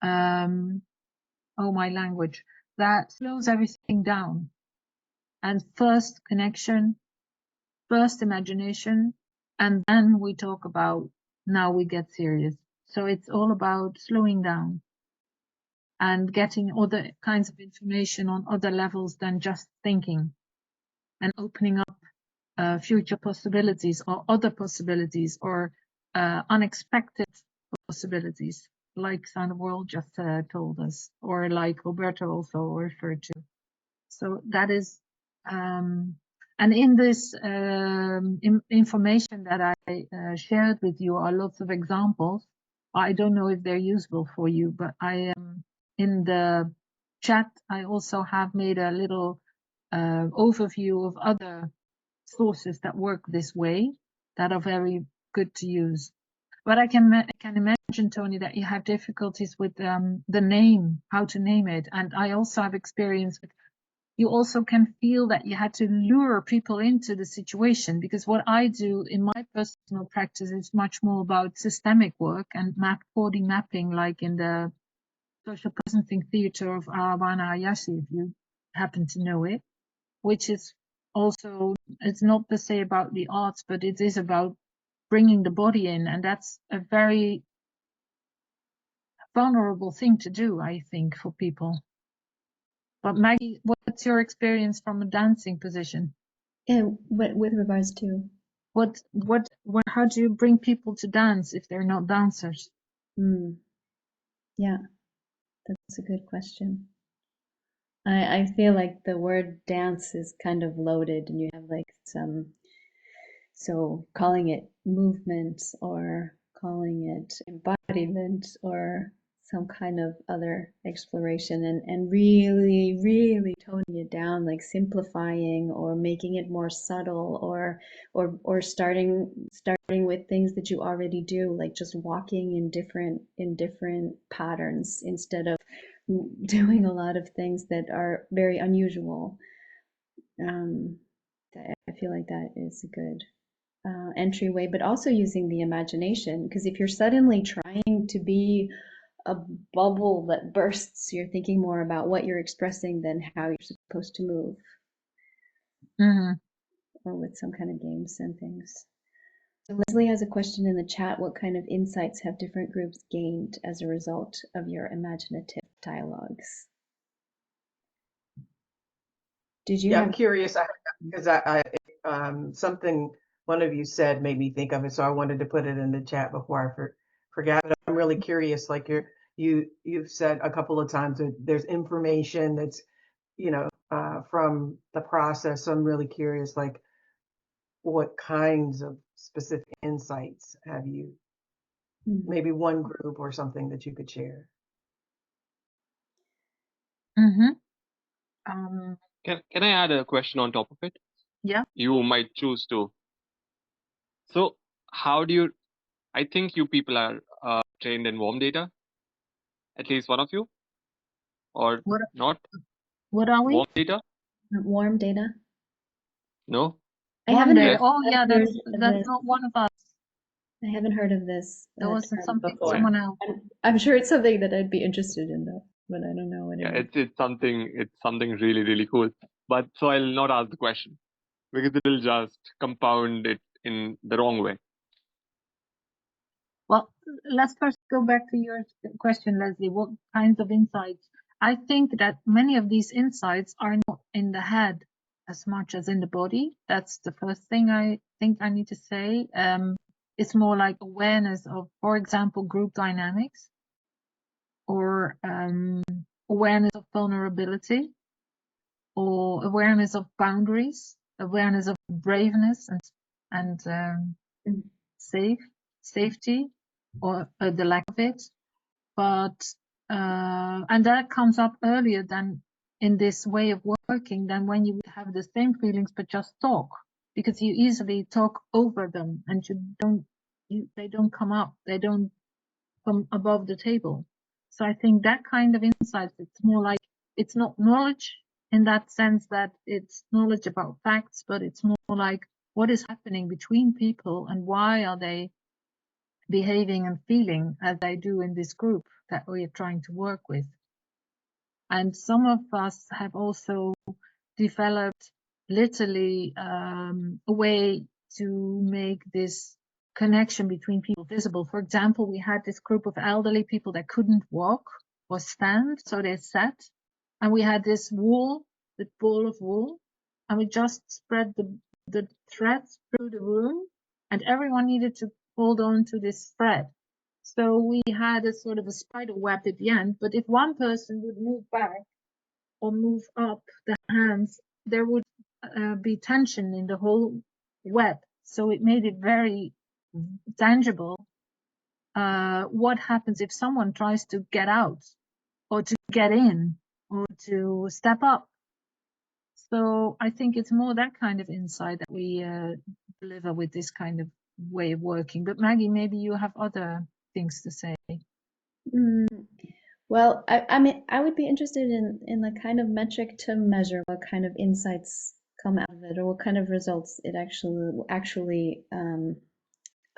oh, my language, that slows everything down. And first connection, first imagination, and then we talk about, now we get serious. So it's all about slowing down and getting other kinds of information on other levels than just thinking, and opening up future possibilities or other possibilities, or unexpected possibilities, like Sound of World just told us, or like Roberto also referred to. So that is, and in this information that I shared with you are lots of examples. I don't know if they're useful for you, but I am in the chat. I also have made a little overview of other sources that work this way, that are very good to use. But I can imagine, Tony, that you have difficulties with the name, how to name it. And I also have experience with, you also can feel that you had to lure people into the situation, because what I do in my personal practice is much more about systemic work and 4D mapping, like in the social presencing theater of Aravana Ayashi, if you happen to know it, which is also, it's not per se about the arts, but it is about bringing the body in, and that's a very vulnerable thing to do, I think, for people. But Maggie, what's your experience from a dancing position? And with regards to how do you bring people to dance if they're not dancers? Yeah, that's a good question. I feel like the word dance is kind of loaded, and you have like so calling it movement or calling it embodiment or some kind of other exploration and really, really toning it down, like simplifying or making it more subtle or starting with things that you already do, like just walking in different patterns instead of doing a lot of things that are very unusual. I feel like that is a good entryway, but also using the imagination, because if you're suddenly trying to be a bubble that bursts, you're thinking more about what you're expressing than how you're supposed to move, or with some kind of games and things. So Leslie has a question in the chat: what kind of insights have different groups gained as a result of your imaginative dialogues? Did you I'm curious because I something one of you said made me think of it, so I wanted to put it in the chat before I forgot. But I'm really curious. Like you've said a couple of times that there's information that's from the process. So I'm really curious, like what kinds of specific insights have you? Maybe one group or something that you could share. Can I add a question on top of it? Yeah. You might choose to. So how do you? I think you people are trained in warm data. At least one of you, or not? What are we? Warm data? Warm data? No. I haven't heard. Yes. Oh yeah, heard that's this. not one of us. I haven't heard of this. That was something before. someone else. I'm sure it's something that I'd be interested in, though, but I don't know what it is. It's something really, really cool. But so I'll not ask the question because it will just compound it in the wrong way. Well, let's first go back to your question, Leslie. What kinds of insights? I think that many of these insights are not in the head as much as in the body. That's the first thing I think I need to say. It's more like awareness of, for example, group dynamics, or awareness of vulnerability, or awareness of boundaries, awareness of braveness and safety, or the lack of it. But and that comes up earlier than in this way of working than when you would have the same feelings but just talk, because you easily talk over them and they don't come up, they don't come above the table. So I think that kind of insight, it's more like, it's not knowledge in that sense that it's knowledge about facts, but it's more like what is happening between people and why are they behaving and feeling as they do in this group that we are trying to work with. And some of us have also developed literally a way to make this connection between people visible. For example, we had this group of elderly people that couldn't walk or stand, so they sat, and we had this wall, the ball of wool, and we just spread the threads through the room, and everyone needed to hold on to this thread. So we had a sort of a spider web at the end, but if one person would move back or move up the hands, there would be tension in the whole web. So it made it very tangible. What happens if someone tries to get out or to get in or to step up? So I think it's more that kind of insight that we deliver with this kind of way of working. But Maggie, maybe you have other things to say. Well, I mean, I would be interested in the kind of metric to measure what kind of insights come out of it, or what kind of results it actually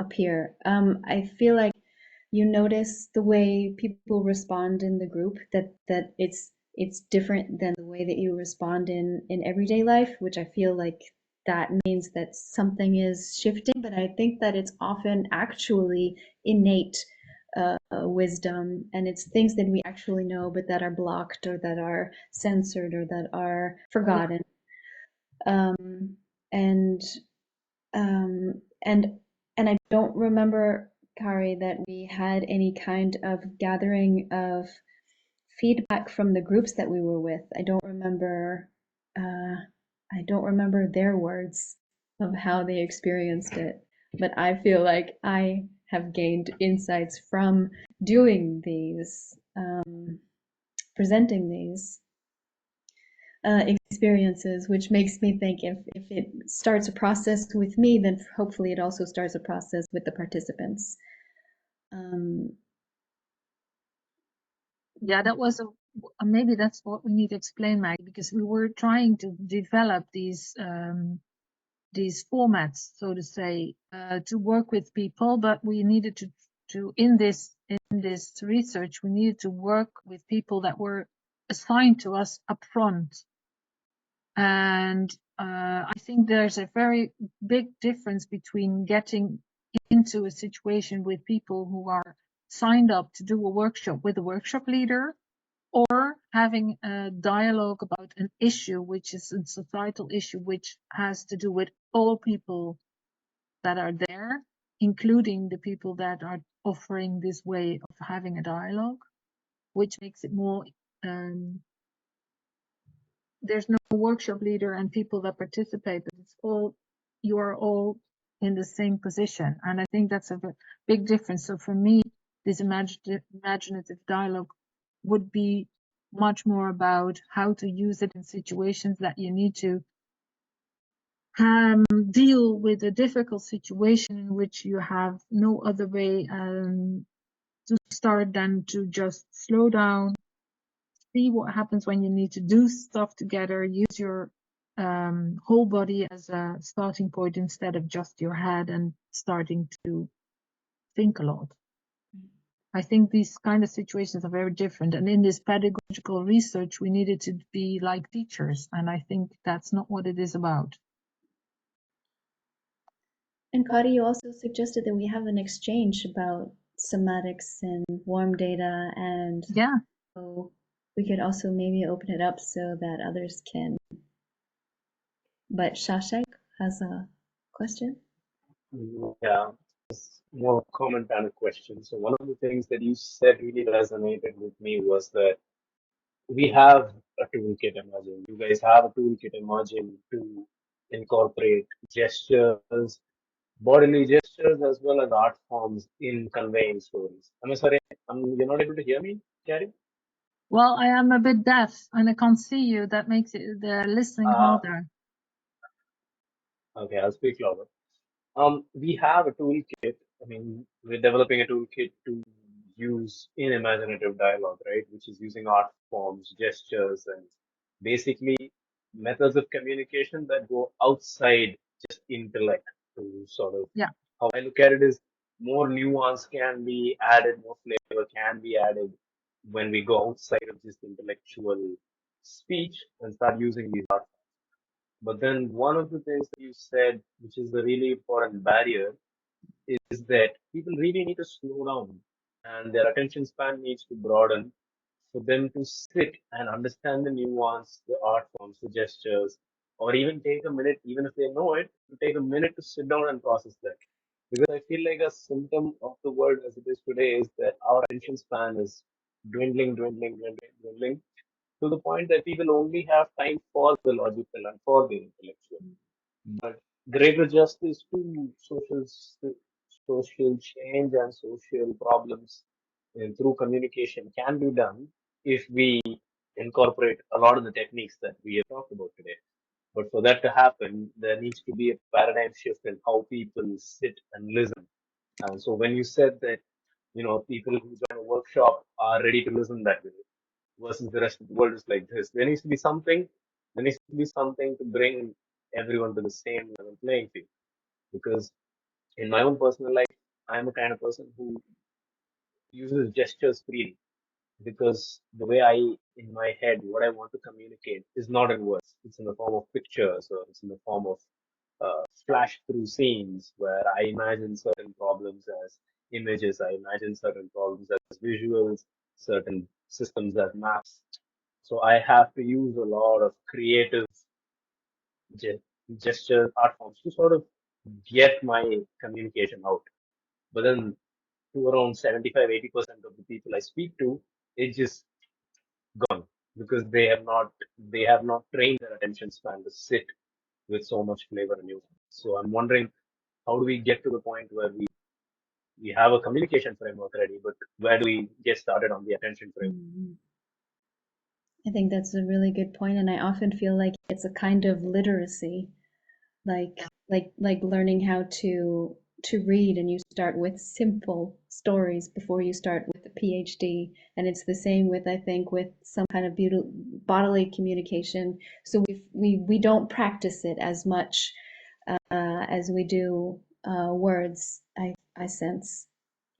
appear. I feel like you notice the way people respond in the group, that it's different than the way that you respond in everyday life, which I feel like that means that something is shifting. But I think that it's often actually innate wisdom, and it's things that we actually know but that are blocked or that are censored or that are forgotten. And I don't remember, Kari, that we had any kind of gathering of feedback from the groups that we were with. I don't remember their words of how they experienced it, but I feel like I have gained insights from doing these, presenting these experiences, which makes me think if it starts a process with me, then hopefully it also starts a process with the participants. Yeah, that was maybe that's what we need to explain, Maggie, because we were trying to develop these formats, so to say, to work with people, but we needed to in this research, we needed to work with people that were assigned to us up front. And I think there's a very big difference between getting into a situation with people who are signed up to do a workshop with a workshop leader, or having a dialogue about an issue which is a societal issue which has to do with all people that are there, including the people that are offering this way of having a dialogue, which makes it more there's no workshop leader and people that participate, but it's all, you are all in the same position. And I think that's a big difference. So for me, this imaginative dialogue would be much more about how to use it in situations that you need to deal with a difficult situation in which you have no other way to start than to just slow down, see what happens when you need to do stuff together, use your whole body as a starting point instead of just your head and starting to think a lot. I think these kind of situations are very different. And in this pedagogical research, we needed to be like teachers. And I think that's not what it is about. And Kari, you also suggested that we have an exchange about somatics and warm data, and yeah, so we could also maybe open it up so that others can. But Shashak has a question. Yeah, it's more comment than a question. So one of the things that you said really resonated with me was that we have a toolkit emerging. You guys have a toolkit emerging to incorporate gestures, bodily gestures, as well as art forms in conveying stories. I'm sorry, you're not able to hear me, Carrie? Well, I am a bit deaf and I can't see you. That makes it the listening harder. Okay, I'll speak louder. We have a toolkit. I mean, we're developing a toolkit to use in imaginative dialogue, right? Which is using art forms, gestures, and basically methods of communication that go outside just intellect to sort of. Yeah. How I look at it is more nuance can be added, more flavor can be added when we go outside of just intellectual speech and start using these art. But then one of the things that you said, which is the really important barrier, is that people really need to slow down and their attention span needs to broaden for them to sit and understand the nuance, the art forms, the gestures, or even take a minute, even if they know it, to take a minute to sit down and process that. Because I feel like a symptom of the world as it is today is that our attention span is dwindling to the point that people only have time for the logical and for the intellectual. But greater justice to social change and social problems through communication can be done if we incorporate a lot of the techniques that we have talked about today. But for that to happen, there needs to be a paradigm shift in how people sit and listen. And so when you said that, people who join a workshop are ready to listen that way versus the rest of the world is like this. There needs to be something to bring everyone to the same level playing field. Because in my own personal life, I'm a kind of person who uses gestures freely. Because the way in my head, what I want to communicate is not in words. It's in the form of pictures, or it's in the form of flash through scenes where I imagine certain problems as images, I imagine certain problems as visuals, certain systems as maps. So I have to use a lot of creative gesture art forms to sort of get my communication out. But then to around 75-80% of the people I speak to, it's just gone because they have not trained their attention span to sit with so much flavor and nuance. So I'm wondering, how do we get to the point where we we have a communication framework already, but where do we get started on the attention framework? I think that's a really good point, and I often feel like it's a kind of literacy, like learning how to read, and you start with simple stories before you start with a PhD, and it's the same with, I think, with some kind of bodily communication. So we don't practice it as much as we do words. I sense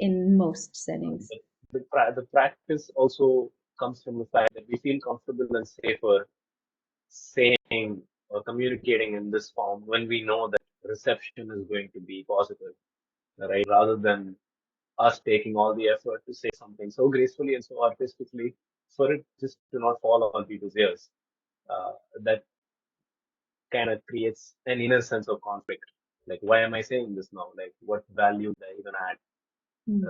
in most settings. The practice also comes from the fact that we feel comfortable and safer saying or communicating in this form when we know that reception is going to be positive, right? Rather than us taking all the effort to say something so gracefully and so artistically for it just to not fall on people's ears. That kind of creates an inner sense of conflict. Like, why am I saying this now? Like, what value do I even add?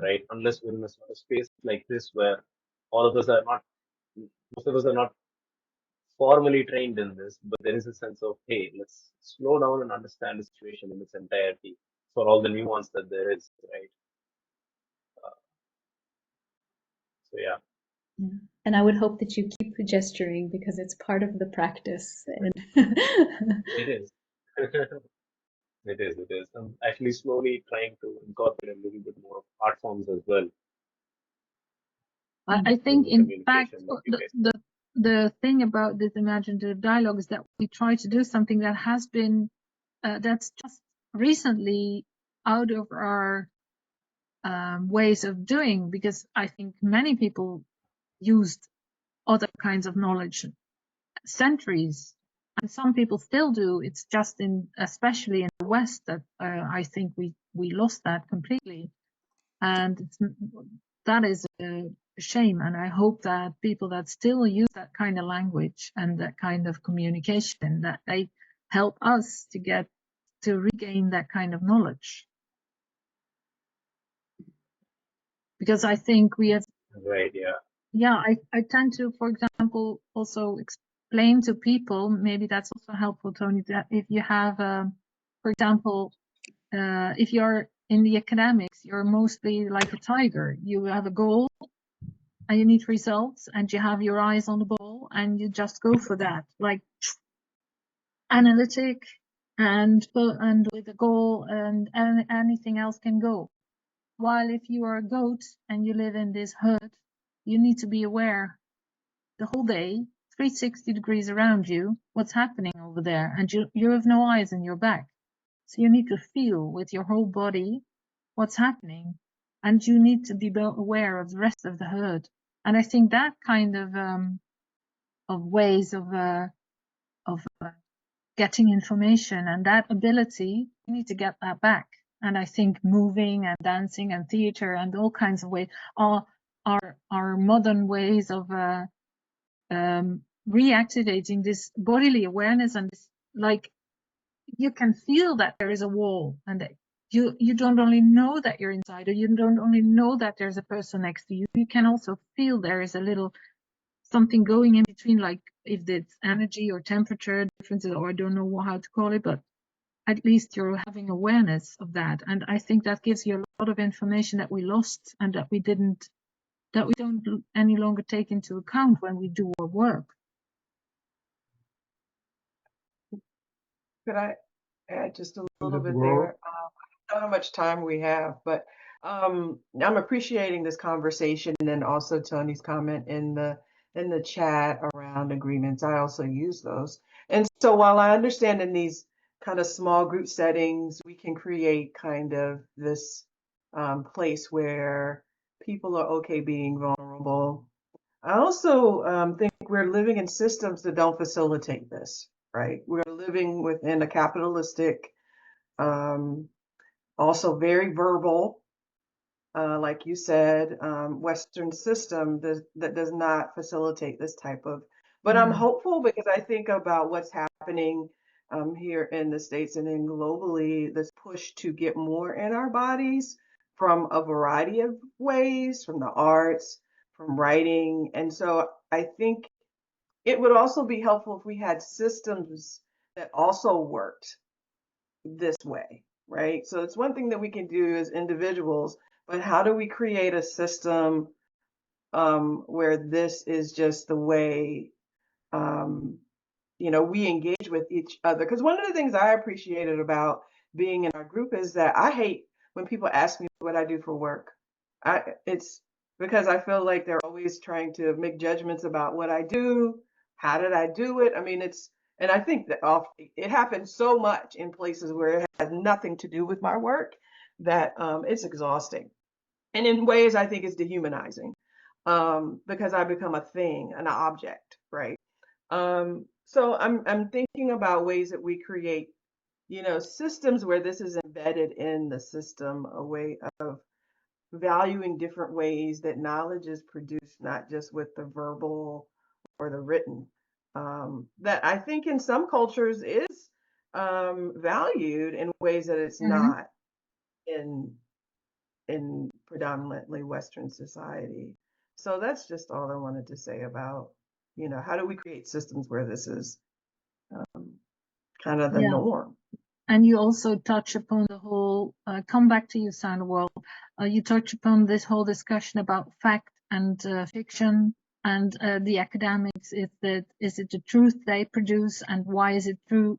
Right? Unless we're in a sort of space like this where all of us are not, most of us are not formally trained in this, but there is a sense of, hey, let's slow down and understand the situation in its entirety for all the nuance that there is, right? So yeah. And I would hope that you keep gesturing because it's part of the practice. And It is. It is. It is. I'm actually slowly trying to incorporate a little bit more of art forms as well. I think, in fact, the thing about this imaginative dialogue is that we try to do something that has been that's just recently out of our ways of doing, because I think many people used other kinds of knowledge centuries, and some people still do. It's just especially in the West, that I think we lost that completely, and that is a shame. And I hope that people that still use that kind of language and that kind of communication, that they help us to regain that kind of knowledge. Because I think we have, right, yeah. Yeah, I tend to, for example, also explain to people, maybe that's also helpful, Tony, that if you have, for example, if you're in the academics, you're mostly like a tiger. You have a goal and you need results, and you have your eyes on the ball and you just go for that, like analytic and with a goal, and anything else can go. While if you are a goat and you live in this herd, you need to be aware the whole day, 360 degrees around you, what's happening over there, and you have no eyes in your back. So you need to feel with your whole body what's happening, and you need to be aware of the rest of the herd. And I think that kind of ways of getting information and that ability, you need to get that back. And I think moving and dancing and theater and all kinds of ways are modern ways of reactivating this bodily awareness, and this, like, you can feel that there is a wall, and that you don't only know that you're inside, or you don't only know that there's a person next to you, you can also feel there is a little something going in between, like if it's energy or temperature differences, or I don't know how to call it, but at least you're having awareness of that. And I think that gives you a lot of information that we lost, and that we don't any longer take into account when we do our work. Could I add just a little bit there? I don't know how much time we have, but I'm appreciating this conversation, and then also Tony's comment in the chat around agreements. I also use those. And so while I understand in these kind of small group settings, we can create kind of this place where people are okay being vulnerable. I also think we're living in systems that don't facilitate this, right? We're living within a capitalistic, also very verbal, like you said, Western system that does not facilitate this type of. But I'm hopeful because I think about what's happening here in the States and then globally, this push to get more in our bodies from a variety of ways, from the arts, from writing. And so I think it would also be helpful if we had systems that also worked this way, right? So it's one thing that we can do as individuals, but how do we create a system where this is just the way we engage with each other? Because one of the things I appreciated about being in our group is that I hate when people ask me what I do for work. It's because I feel like they're always trying to make judgments about what I do. How did I do it? I mean, and I think that it happens so much in places where it has nothing to do with my work that it's exhausting. And in ways, I think it's dehumanizing because I become a thing, an object, right? So I'm thinking about ways that we create, systems where this is embedded in the system, a way of valuing different ways that knowledge is produced, not just with the verbal or the written. That I think in some cultures is valued in ways that it's not in predominantly Western society. So that's just all I wanted to say about, how do we create systems where this is kind of the norm? And you also touch upon the whole, come back to you, Soundworld. You touch upon this whole discussion about fact and fiction and the academics. Is it the truth they produce, and why is it true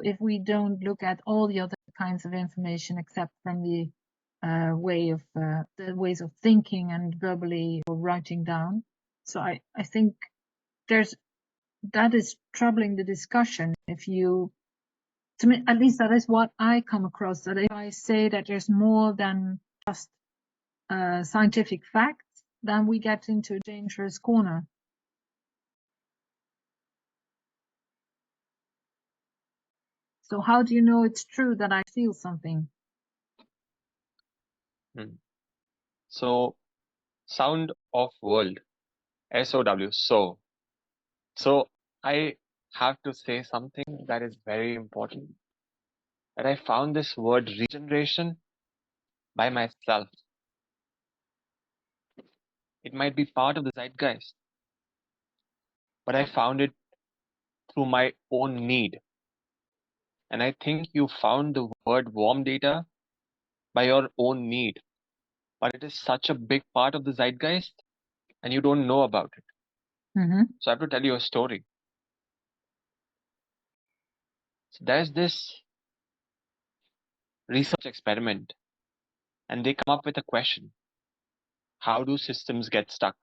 if we don't look at all the other kinds of information except from the ways of thinking and verbally or writing down? So I think that is troubling the discussion. To me, at least that is what I come across, that if I say that there's more than just scientific facts, then we get into a dangerous corner. So how do you know it's true that I feel something? So, sound of world, SOW. So I have to say something that is very important. That I found this word regeneration by myself. It might be part of the zeitgeist, but I found it through my own need. And I think you found the word warm data by your own need. But it is such a big part of the zeitgeist and you don't know about it. So I have to tell you a story. So there's this research experiment and they come up with a question. How do systems get stuck?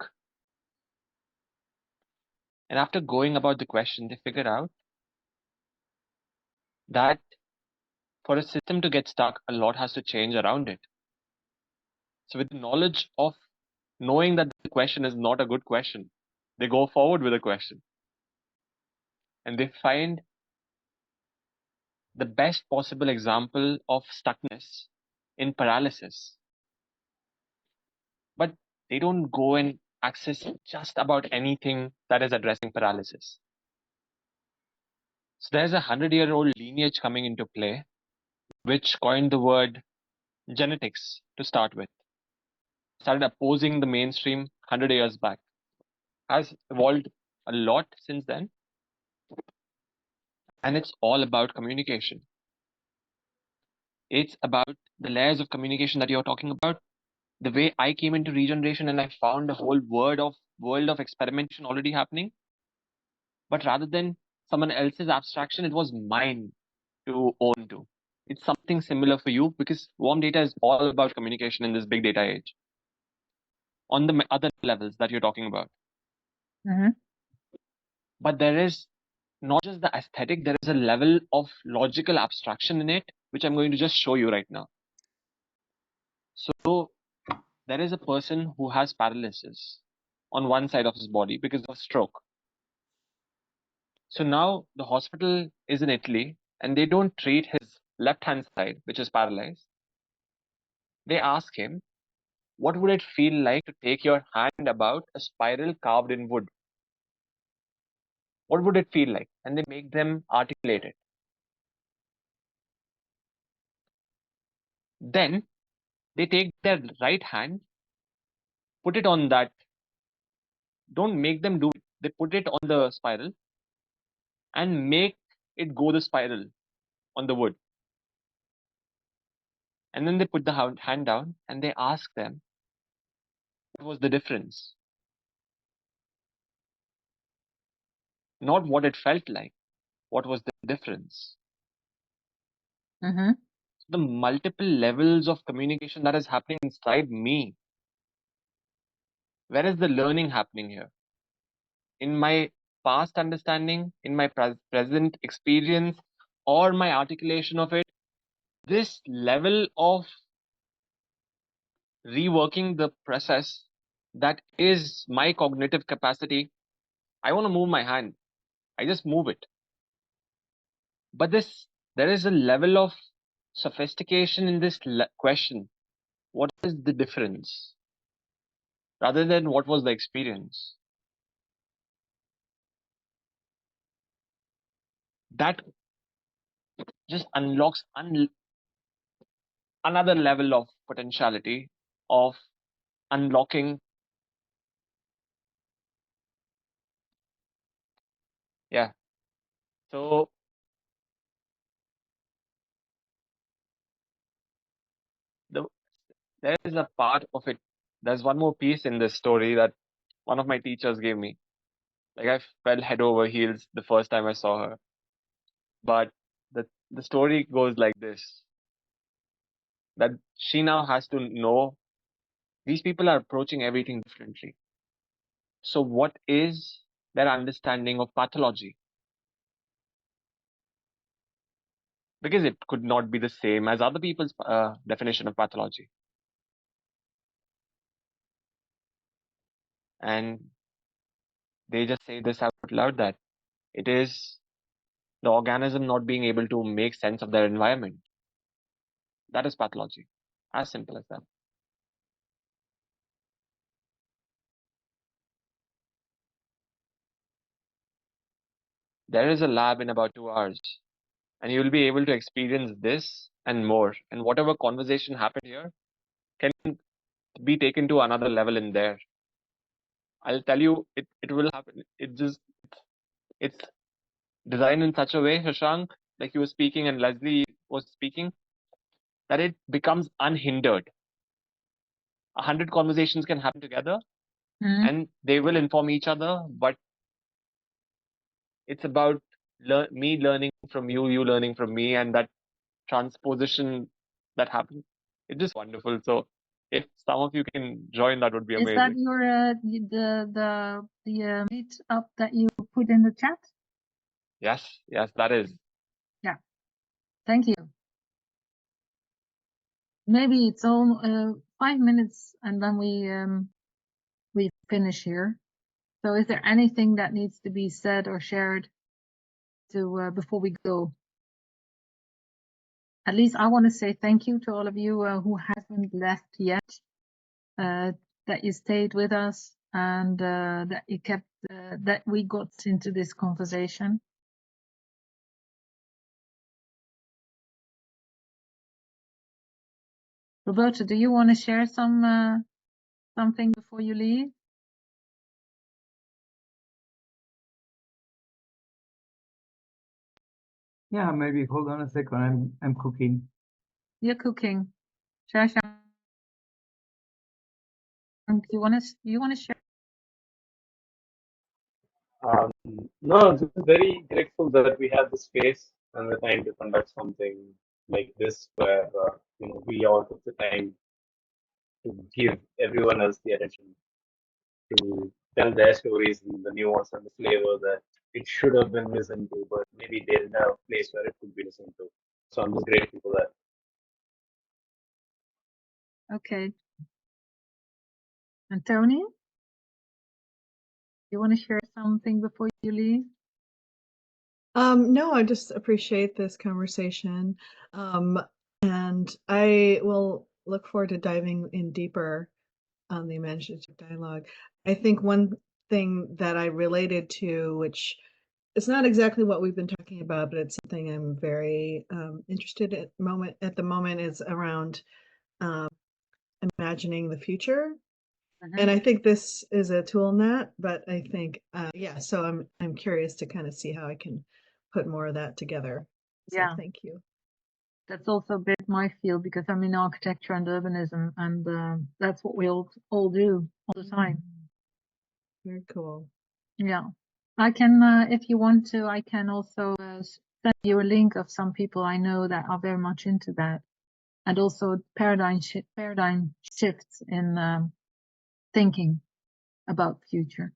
And after going about the question, they figured out that for a system to get stuck, a lot has to change around it. So with the knowledge of knowing that the question is not a good question, they go forward with a question. And they find the best possible example of stuckness in paralysis. But they don't go and access just about anything that is addressing paralysis. So there's a 100-year-old lineage coming into play, which coined the word genetics to start with. Started opposing the mainstream 100 years back. Has evolved a lot since then. And it's all about communication. It's about the layers of communication that you're talking about. The way I came into regeneration and I found a whole world of experimentation already happening. But rather than someone else's abstraction, it was mine to own to. It's something similar for you because warm data is all about communication in this big data age. On the other levels that you're talking about. But there is not just the aesthetic, there is a level of logical abstraction in it, which I'm going to just show you right now. So there is a person who has paralysis on one side of his body because of stroke. So now the hospital is in Italy and they don't treat his left hand side, which is paralyzed. They ask him, what would it feel like to take your hand about a spiral carved in wood? What would it feel like? And they make them articulate it. Then they take their right hand, put it on that. Don't make them do it. They put it on the spiral and make it go the spiral on the wood. And then they put the hand down and they ask them, what was the difference? Not what it felt like. What was the difference? Mm-hmm. The multiple levels of communication that is happening inside me. Where is the learning happening here? In my past understanding, in my present experience, or my articulation of it? This level of reworking the process that is my cognitive capacity. I want to move my hand. I just move it. But there is a level of sophistication in this question. What is the difference? Rather than what was the experience. That just unlocks another level of potentiality of unlocking. Yeah. So there is a part of it. There's one more piece in this story that one of my teachers gave me. Like I fell head over heels the first time I saw her. But the story goes like this. That she now has to know these people are approaching everything differently. So what is their understanding of pathology? Because it could not be the same as other people's definition of pathology. And they just say this out loud, that it is the organism not being able to make sense of their environment. That is pathology. As simple as that. There is a lab in about 2 hours, and you will be able to experience this and more. And whatever conversation happened here can be taken to another level in there. I'll tell you, it will happen. It's designed in such a way, Shashank, like you were speaking and Leslie was speaking, that it becomes unhindered. 100 conversations can happen together, and they will inform each other, but it's about me learning from you, you learning from me, and that transposition that happens. It's just wonderful. So if some of you can join, that would be amazing. Is that your the meet up that you put in the chat? Yes, that is. Yeah, thank you. Maybe it's all 5 minutes, and then we finish here. So, is there anything that needs to be said or shared to before we go? At least I want to say thank you to all of you who haven't left yet. That you stayed with us, and that you kept that we got into this conversation. Roberta, do you want to share something before you leave? Yeah, maybe hold on a second. I'm cooking. You're cooking. Shashank, you want to share? No, just very grateful that we have the space and the time to conduct something like this, where we all took the time to give everyone else the attention to tell their stories and the nuance and the flavor that it should have been listened to, but maybe they didn't have a place where it could be listened to. So I'm just grateful for that. Okay. And Tony, you want to share something before you leave? No, I just appreciate this conversation. And I will look forward to diving in deeper on the imaginative dialogue. I think one thing that I related to, which is not exactly what we've been talking about, but it's something I'm very interested at the moment, is around imagining the future. And I think this is a tool in that, but I think, yeah, so I'm curious to kind of see how I can put more of that together. So Yeah. thank you. That's also a bit my field because I'm in architecture and urbanism, and that's what we all do all the time. Very cool. Yeah, I can, if you want to, I can also send you a link of some people I know that are very much into that, and also paradigm shifts in thinking about future.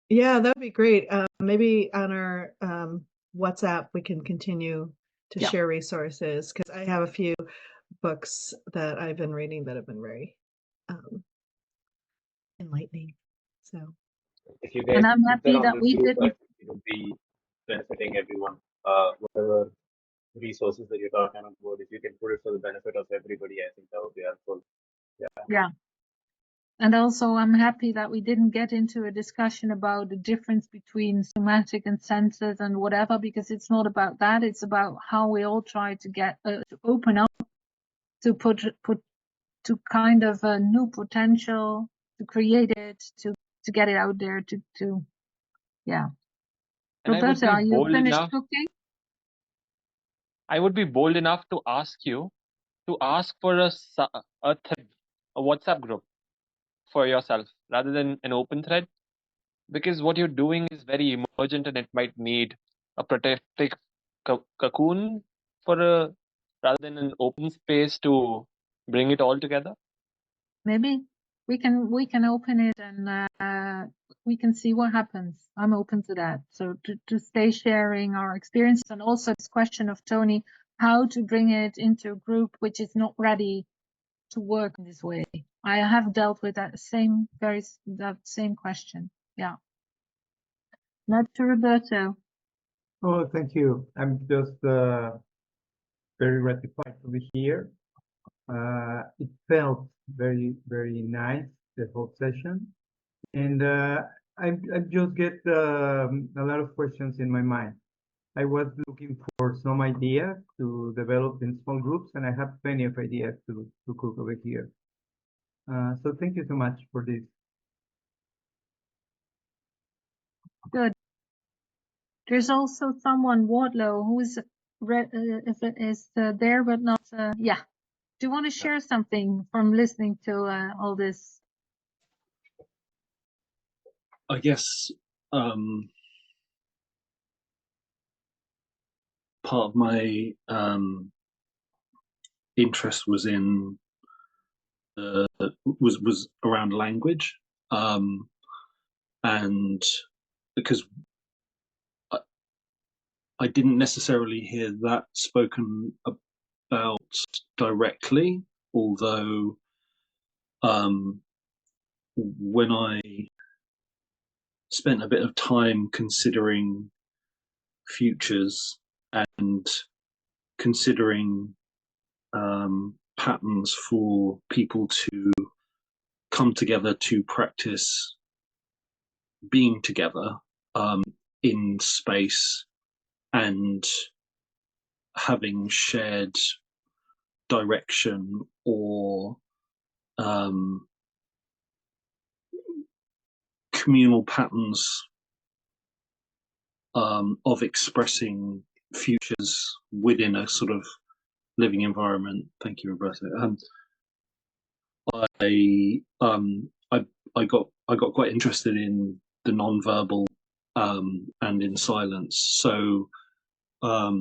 Yeah, that would be great. Maybe on our WhatsApp, we can continue to share resources because I have a few books that I've been reading that have been very enlightening. So, if you guys and I'm put that happy on that the we group, I didn't. think it would be benefiting everyone. Whatever resources that you're talking about, if you can put it for the benefit of everybody, I think that would be helpful. Yeah. And also, I'm happy that we didn't get into a discussion about the difference between somatic and senses and whatever, because it's not about that. It's about how we all try to get to open up, to put to kind of a new potential, to create it, to get it out there, to yeah. And I would Roberta, be are you bold finished enough. cooking? I would be bold enough to ask you to ask for a thread, a WhatsApp group for yourself rather than an open thread, because what you're doing is very emergent and it might need a protective cocoon for a rather than an open space to bring it all together. Maybe we can open it and we can see what happens. I'm open to that. So to stay sharing our experiences, and also this question of Tony, how to bring it into a group which is not ready to work in this way. I have dealt with that same question. Yeah. Not to Roberto. Oh, thank you. I'm just very gratified to be here. It felt very, very nice, the whole session. And I just get a lot of questions in my mind. I was looking for some ideas to develop in small groups, and I have plenty of ideas to cook over here. So thank you so much for this. Good. There's also someone, Wardlow, who's if it is there but not. Yeah. Do you want to share something from listening to all this? I guess part of my interest was in was around language, and because I didn't necessarily hear that spoken about directly, although when I spent a bit of time considering futures and considering patterns for people to come together to practice being together in space and having shared direction or communal patterns of expressing futures within a sort of living environment. Thank you, Roberta. I got quite interested in the non-verbal and in silence. So I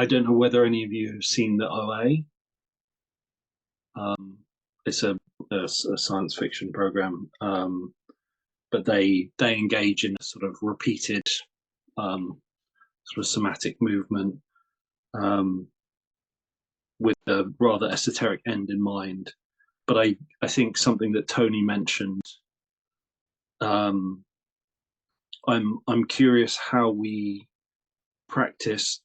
don't know whether any of you have seen the OA. It's a science fiction program, but they engage in a sort of repeated sort of somatic movement with a rather esoteric end in mind. But I think something that Tony mentioned, I'm curious how we practice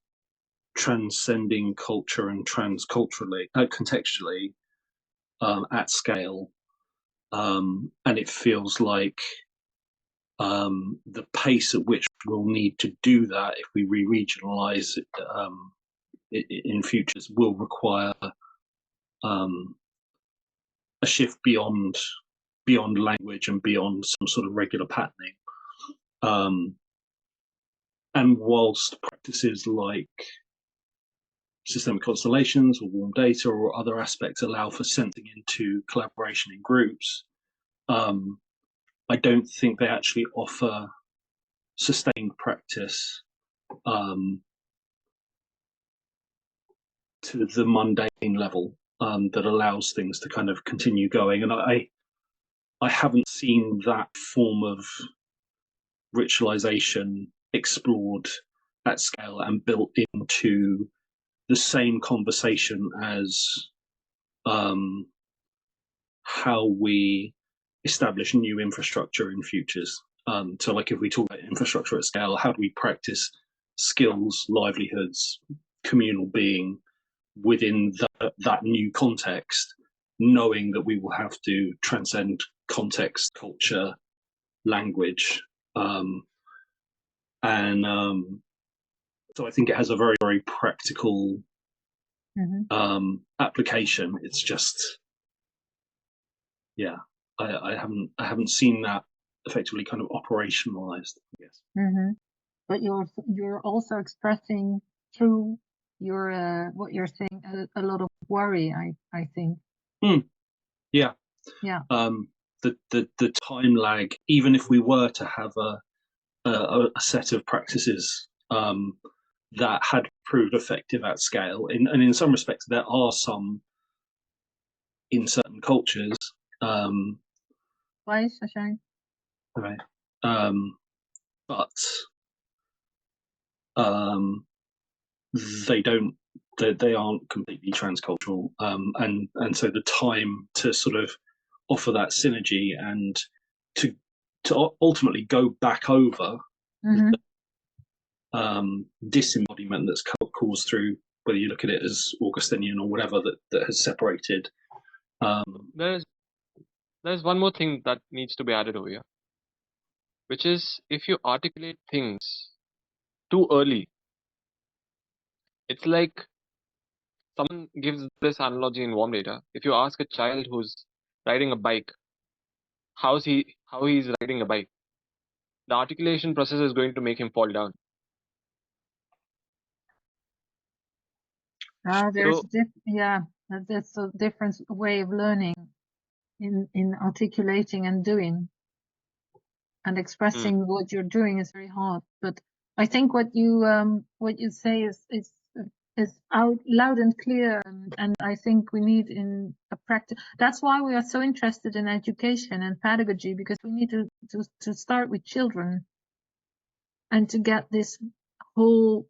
transcending culture and transculturally, contextually at scale. And it feels like the pace at which we'll need to do that if we re-regionalize it, in futures will require a shift beyond language and beyond some sort of regular patterning. and whilst practices like systemic constellations or warm data or other aspects allow for sensing into collaboration in groups, I don't think they actually offer sustained practice to the mundane level that allows things to kind of continue going. And I haven't seen that form of ritualization explored at scale and built into the same conversation as how we establish new infrastructure in futures. So like if we talk about infrastructure at scale, how do we practice skills, livelihoods, communal being within that new context, knowing that we will have to transcend context, culture, language. So I think it has a very, very practical application. It's just, yeah, I haven't seen that effectively kind of operationalized, I guess. But you're also expressing through your what you're saying a lot of worry, I think. Yeah. The time lag, even if we were to have a set of practices that had proved effective at scale, and in some respects there are some in certain cultures. Why, Shashank? Right. But they aren't completely transcultural, and so the time to sort of offer that synergy and to ultimately go back over disembodiment that's caused through, whether you look at it as Augustinian or whatever, that has separated. There's one more thing that needs to be added over here, which is if you articulate things too early, it's like someone gives this analogy in warm data. If you ask a child who's riding a bike, how he's riding a bike, the articulation process is going to make him fall down. That's a different way of learning in articulating and doing and expressing what you're doing is very hard. But I think what you say is out loud and clear, and I think we need in a practice. That's why we are so interested in education and pedagogy, because we need to start with children and to get this whole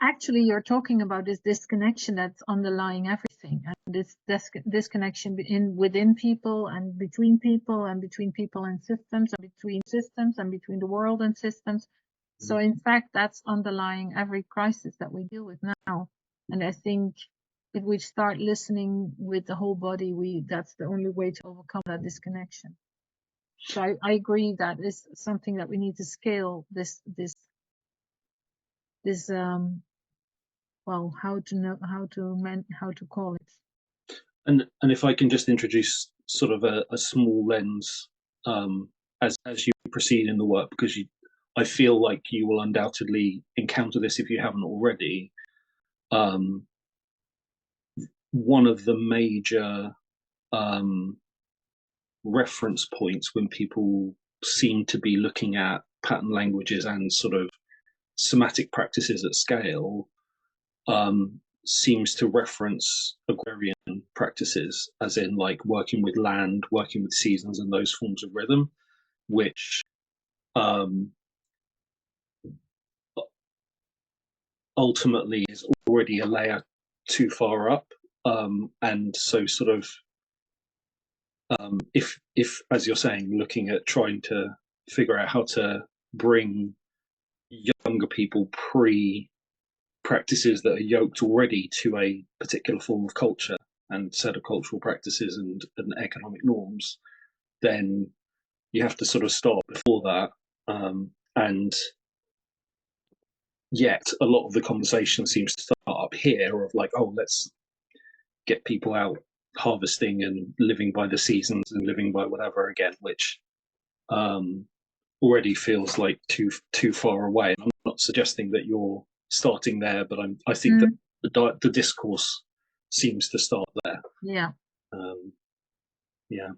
actually you're talking about this disconnection that's underlying everything, and this disconnection within people and between people and systems and between systems and between the world and systems. So in fact that's underlying every crisis that we deal with now, and I think if we start listening with the whole body, that's the only way to overcome that disconnection. So I agree that is something that we need to scale this how to call it. And if I can just introduce sort of a small lens as you proceed in the work, because I feel like you will undoubtedly encounter this if you haven't already. One of the major reference points when people seem to be looking at pattern languages and sort of somatic practices at scale seems to reference agrarian practices, as in like working with land, working with seasons and those forms of rhythm, which ultimately is already a layer too far up. And so sort of if as you're saying, looking at trying to figure out how to bring younger people practices that are yoked already to a particular form of culture and set of cultural practices and economic norms, then you have to sort of start before that. And yet a lot of the conversation seems to start up here of like, oh, let's get people out harvesting and living by the seasons and living by whatever again, which already feels like too far away. I'm not suggesting that you're starting there, but I think that the discourse seems to start there. Yeah. Yeah.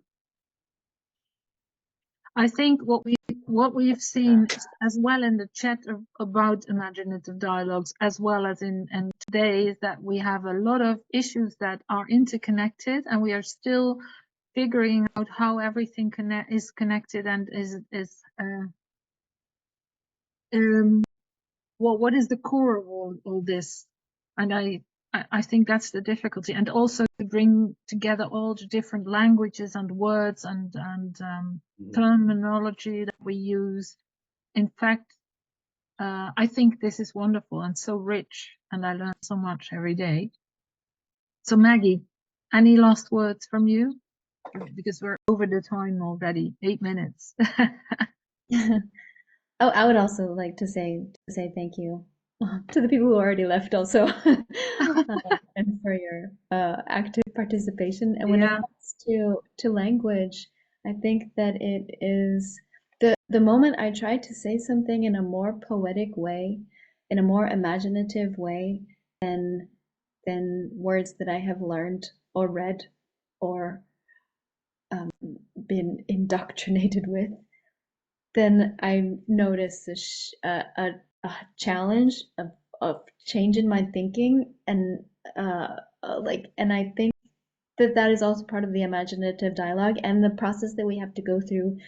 I think what we've seen as well in the chat about imaginative dialogues, as well as in today, is that we have a lot of issues that are interconnected, and we are still figuring out how everything is connected and is what is the core of all this. And I think that's the difficulty, and also to bring together all the different languages and words and terminology that we use. In fact, I think this is wonderful and so rich, and I learn so much every day. So Maggie, any last words from you? Because we're over the time already, 8 minutes. Oh, I would also like to say thank you to the people who already left also, and for your active participation. And when it comes to language, I think that it is the moment I try to say something in a more poetic way, in a more imaginative way than words that I have learned or read or been indoctrinated with, then I notice a challenge of change in my thinking, and and I think that is also part of the imaginative dialogue and the process that we have to go through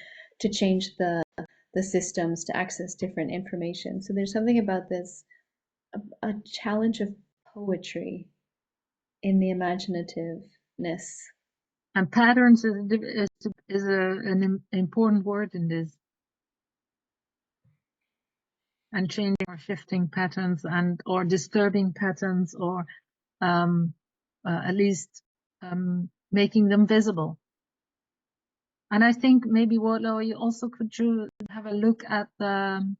to change the systems to access different information. So there's something about this, a challenge of poetry in the imaginativeness. And patterns is an important word in this. And changing or shifting patterns or disturbing patterns, or at least making them visible. And I think maybe Wolo, you also could have a look at the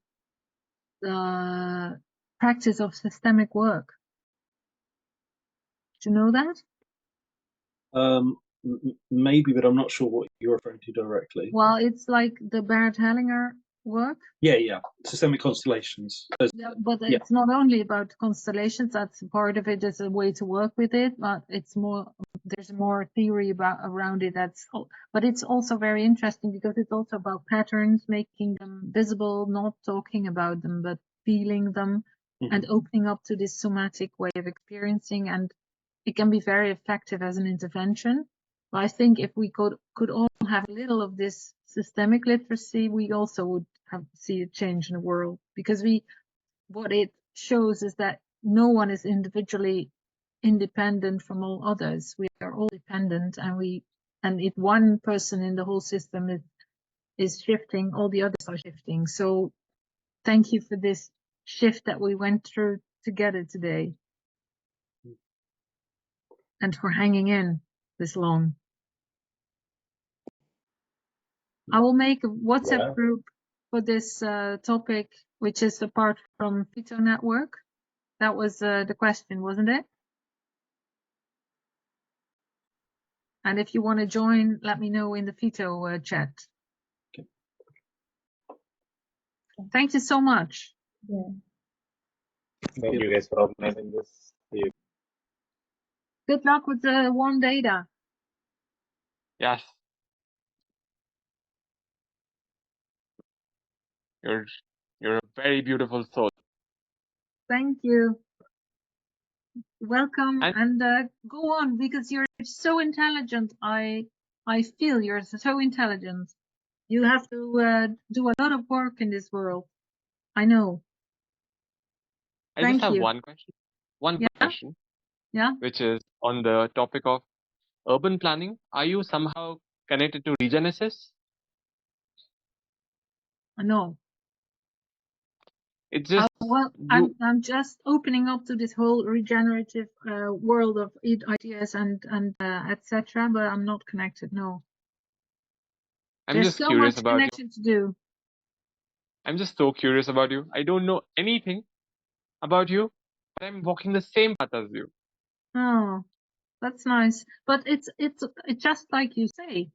practice of systemic work. Do you know that? Maybe, but I'm not sure what you're referring to directly. Well, it's like the Bert Hellinger work. Yeah. Systemic constellations. But it's not only about constellations. That's part of it. Is a way to work with it, but it's more. There's more theory around it. But it's also very interesting because it's also about patterns, making them visible, not talking about them, but feeling them, and opening up to this somatic way of experiencing. And it can be very effective as an intervention. But I think if we could all have a little of this systemic literacy, we also would see a change in the world, because what it shows is that no one is individually independent from all others. We are all dependent, and if one person in the whole system is shifting, all the others are shifting. So thank you for this shift that we went through together today, and for hanging in this long. I will make a WhatsApp group for this topic, which is apart from Phyto Network. That was the question, wasn't it? And if you want to join, let me know in the Phyto chat. Okay. Thank you so much. Yeah. Thank you guys for organizing this. Good luck with the warm data. Yes. You're a very beautiful soul. Thank you. Welcome, and go on, because you're so intelligent. I feel you're so intelligent. You have to do a lot of work in this world. I know. I just have one question. Question. Yeah. Which is on the topic of urban planning. Are you somehow connected to Regenesis? No. It's just I'm just opening up to this whole regenerative world of ideas and etc. But I'm not connected. No. There's so much connection to do. I'm just so curious about you. I don't know anything about you, but I'm walking the same path as you. Oh, that's nice. But it's just like you say.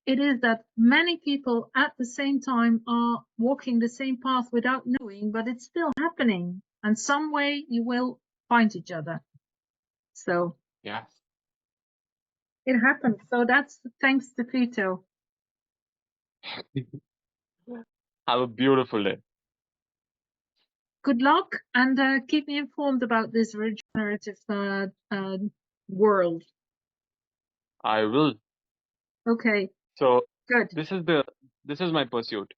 it is that many people at the same time are walking the same path without knowing, but it's still happening. And some way you will find each other. So Yes. it happens. So that's thanks to Pluto. Have a beautiful day. Good luck, and keep me informed about this regenerative world. I will. Okay, So good. this is my pursuit,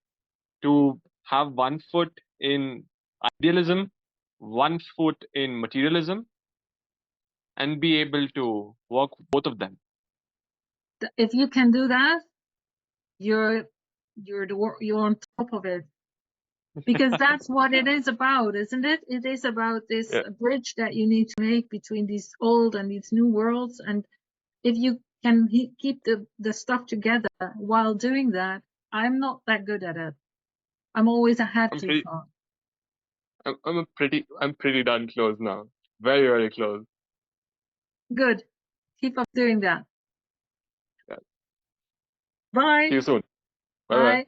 to have 1 foot in idealism, 1 foot in materialism, and be able to work both of them. If you can do that, you're on top of it, because that's what it is about, isn't it? It is about this bridge that you need to make between these old and these new worlds, and if you can keep the stuff together while doing that, I'm not that good at it. I'm always ahead too far. I'm pretty darn close now. Very, very close. Good. Keep up doing that. Yeah. Bye. See you soon. Bye bye. Bye.